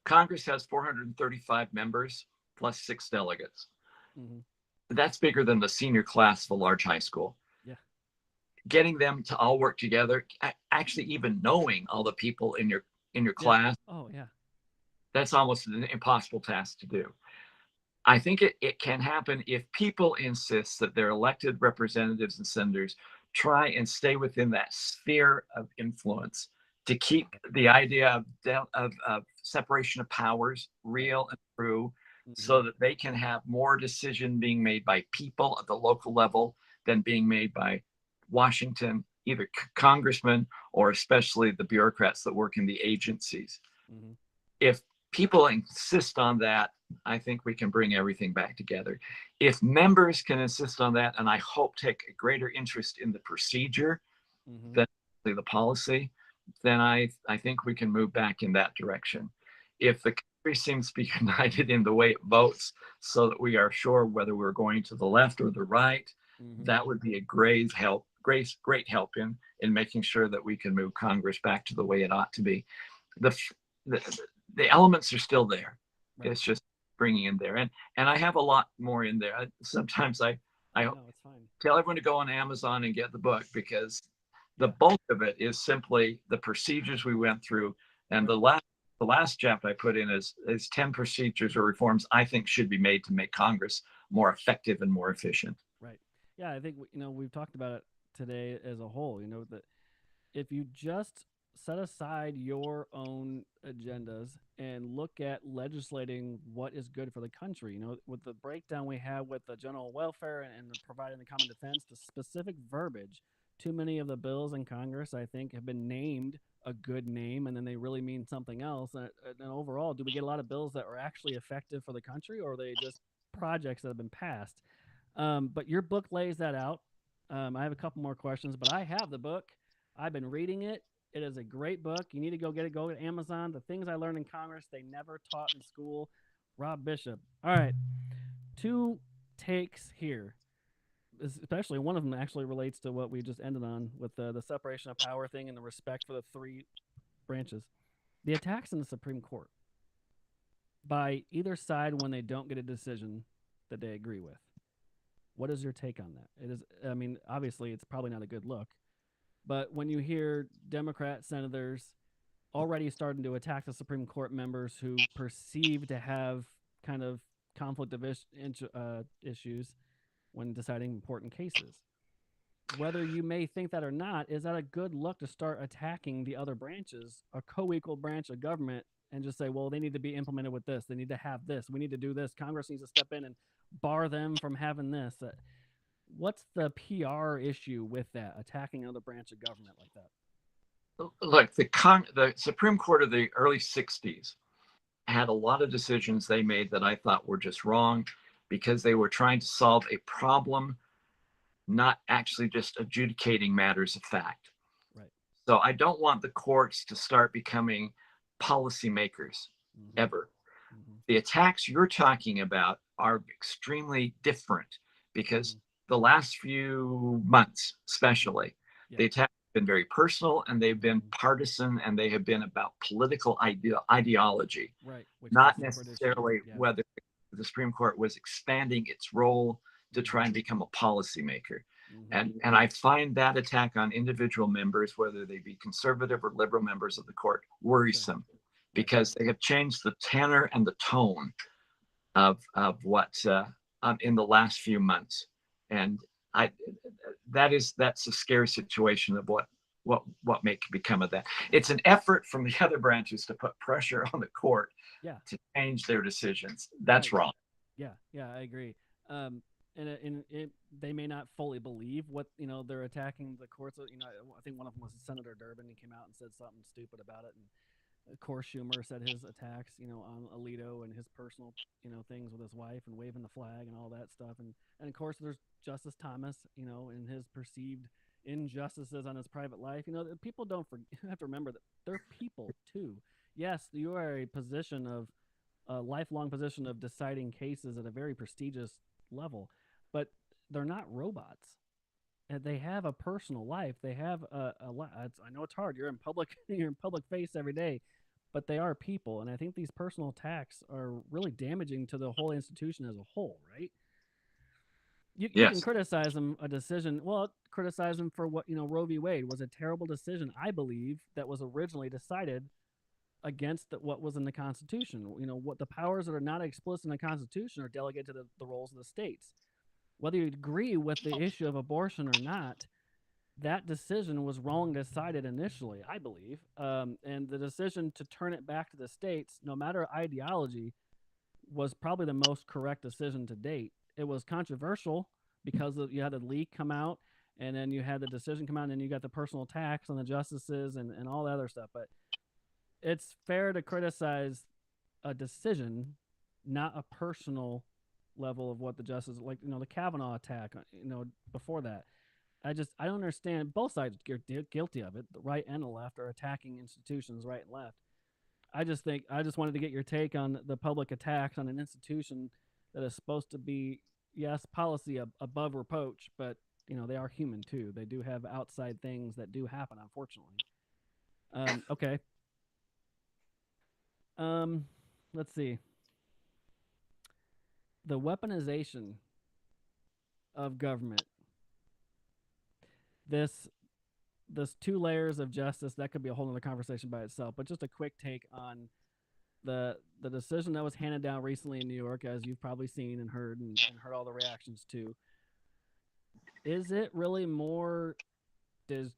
Congress has 435 members plus 6 delegates. Mm-hmm. That's bigger than the senior class of a large high school. Yeah. Getting them to all work together, actually even knowing all the people in your class. Oh, yeah. That's almost an impossible task to do. I think it can happen if people insist that their elected representatives and senators try and stay within that sphere of influence, to keep the idea of separation of powers real and true, so that they can have more decision being made by people at the local level than being made by Washington, either congressmen or especially the bureaucrats that work in the agencies. If people insist on that, I think we can bring everything back together. If members can insist on that, and I hope take a greater interest in the procedure than the policy, then I think we can move back in that direction. If the country seems to be united in the way it votes, so that we are sure whether we're going to the left or the right, that would be a great help in making sure that we can move Congress back to the way it ought to be. The elements are still there. Right. It's just bringing in there, and I have a lot more in there. Sometimes I tell everyone to go on Amazon and get the book, because the bulk of it is simply the procedures we went through, and the last chapter I put in is 10 procedures or reforms I think should be made to make Congress more effective and more efficient. Right. Yeah, I think we've talked about it today as a whole. That if you just set aside your own agendas and look at legislating what is good for the country, with the breakdown we have with the general welfare and providing the common defense, the specific verbiage, too many of the bills in Congress, I think, have been named a good name, and then they really mean something else. And overall, do we get a lot of bills that are actually effective for the country, or are they just projects that have been passed? But your book lays that out. I have a couple more questions, but I have the book. I've been reading it. It is a great book. You need to go get it. Go to Amazon. The Things I Learned in Congress They Never Taught in School. Rob Bishop. All right. 2 takes here. Especially one of them actually relates to what we just ended on with the separation of power thing and the respect for the 3 branches. The attacks in the Supreme Court by either side when they don't get a decision that they agree with. What is your take on that? It is, obviously it's probably not a good look, but when you hear Democrat senators already starting to attack the Supreme Court members who perceive to have kind of conflict of issues when deciding important cases, whether you may think that or not, is that a good look to start attacking the other branches, a co-equal branch of government, and just say, well, they need to be implemented with this. They need to have this. We need to do this. Congress needs to step in and bar them from having this. What's the PR issue with that, attacking another branch of government like that? Look, the Supreme Court of the early 60s had a lot of decisions they made that I thought were just wrong, because they were trying to solve a problem, not actually just adjudicating matters of fact. Right. So I don't want the courts to start becoming policymakers ever. The attacks you're talking about are extremely different, because the last few months, especially, the attacks have been very personal, and they've been partisan, and they have been about political ideology, right? Not necessarily whether the Supreme Court was expanding its role to try and become a policymaker. And I find that attack on individual members, whether they be conservative or liberal members of the court, worrisome, because they have changed the tenor and the tone of what in the last few months. And that's a scary situation of what may become of that. It's an effort from the other branches to put pressure on the court to change their decisions. That's wrong. Yeah, I agree. And they may not fully believe what they're attacking the courts. I think one of them was Senator Durbin. He came out and said something stupid about it, and of course Schumer said his attacks, on Alito and his personal, things with his wife and waving the flag and all that stuff, and of course there's Justice Thomas, and his perceived injustices on his private life. People don't have to remember that they're people too. Yes, you are a lifelong position of deciding cases at a very prestigious level, but they're not robots. And they have a personal life. They have a lot. I know it's hard. You're in public face every day, but they are people. And I think these personal attacks are really damaging to the whole institution as a whole, right? You can criticize them a decision. Well, criticize them for what, Roe v. Wade was a terrible decision, I believe, that was originally decided against what was in the Constitution. What the powers that are not explicit in the Constitution are delegated to the roles of the states. Whether you agree with the issue of abortion or not, that decision was wrong decided initially, I believe. And the decision to turn it back to the states, no matter ideology, was probably the most correct decision to date. It was controversial because you had a leak come out, and then you had the decision come out, and then you got the personal attacks on the justices and all the other stuff. But it's fair to criticize a decision, not a personal level of what the justice, like, the Kavanaugh attack, before that. I don't understand. Both sides are guilty of it. The right and the left are attacking institutions, right and left. I just wanted to get your take on the public attacks on an institution that is supposed to be, yes, policy above reproach, but they are human too. They do have outside things that do happen, unfortunately. Okay. Um, let's see. The weaponization of government. This this two layers of justice, that could be a whole other conversation by itself. But just a quick take on the decision that was handed down recently in New York, as you've probably seen and heard and heard all the reactions to. Is it really more, does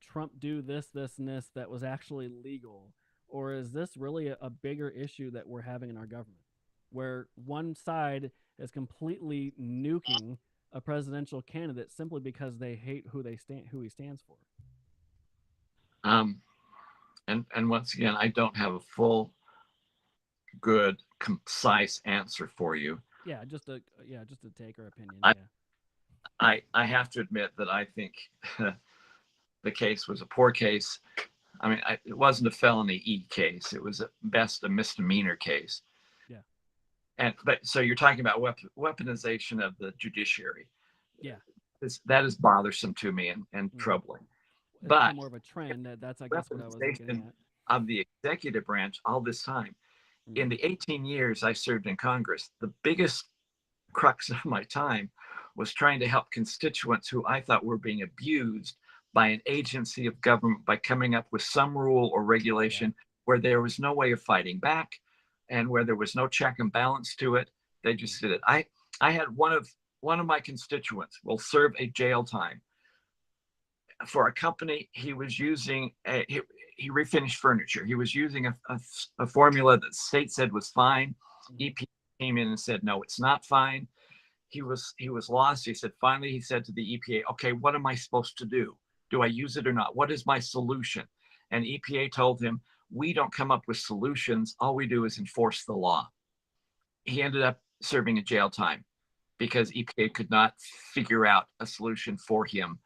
Trump do this, this, and this that was actually legal? Or is this really a bigger issue that we're having in our government? Where one side is completely nuking a presidential candidate simply because they hate who he stands for. Um, and once again, I don't have a full, good, concise answer for you. Just a take or opinion. I, I have to admit that I think the case was a poor case. I mean, it wasn't a felony E case. It was at best a misdemeanor case. Yeah. But so you're talking about weaponization of the judiciary. Yeah. That is bothersome to me and troubling. It's but more of a trend. That's I guess what I was getting at. Of the executive branch all this time. Mm-hmm. In the 18 years I served in Congress, the biggest crux of my time was trying to help constituents who I thought were being abused by an agency of government by coming up with some rule or regulation where there was no way of fighting back and where there was no check and balance to it. They just did it. I had one of my constituents will serve a jail time for a company. He was using he refinished furniture. He was using a formula that the state said was fine. EPA came in and said, no, it's not fine. He was lost. He said, finally, he said to the EPA, okay, what am I supposed to do? Do I use it or not? What is my solution? And EPA told him, we don't come up with solutions. All we do is enforce the law. He ended up serving a jail time because EPA could not figure out a solution for him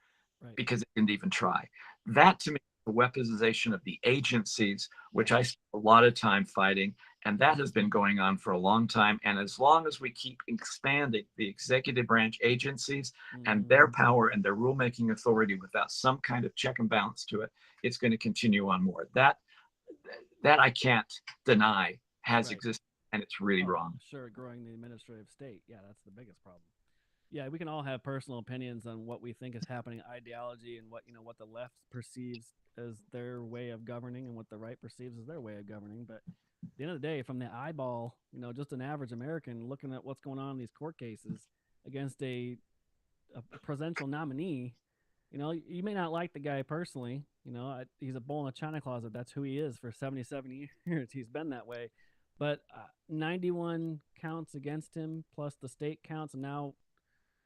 because it didn't even try. That to me, the weaponization of the agencies, which I spent a lot of time fighting, and that has been going on for a long time. And as long as we keep expanding the executive branch agencies and their power and their rulemaking authority without some kind of check and balance to it, it's going to continue on more. That I can't deny has existed, and it's really wrong. Sure, growing the administrative state. Yeah, that's the biggest problem. Yeah, we can all have personal opinions on what we think is happening, ideology, and what the left perceives as their way of governing and what the right perceives as their way of governing. But at the end of the day, from the eyeball, just an average American looking at what's going on in these court cases against a presidential nominee, you may not like the guy personally. He's a bull in a china closet. That's who he is for 77 years. He's been that way. But 91 counts against him, plus the state counts, and now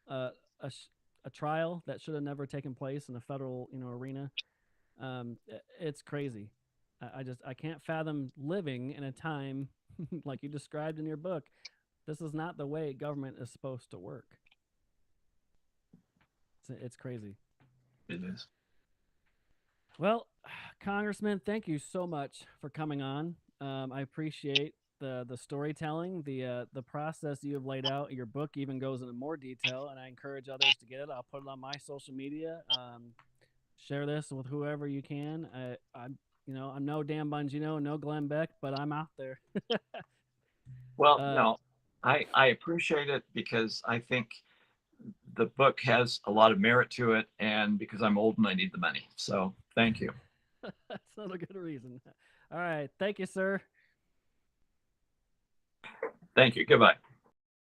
a trial that should have never taken place in a federal arena. It's crazy. I can't fathom living in a time like you described in your book. This is not the way government is supposed to work. It's crazy. It is. Well, Congressman, thank you so much for coming on. I appreciate the storytelling, the process you have laid out. Your book even goes into more detail, and I encourage others to get it. I'll put it on my social media. Share this with whoever you can. I'm no Dan Bongino, no Glenn Beck, but I'm out there. Well, no, I appreciate it because I think the book has a lot of merit to it, and because I'm old and I need the money. So thank you. That's not a good reason. All right. Thank you, sir. Thank you. Goodbye.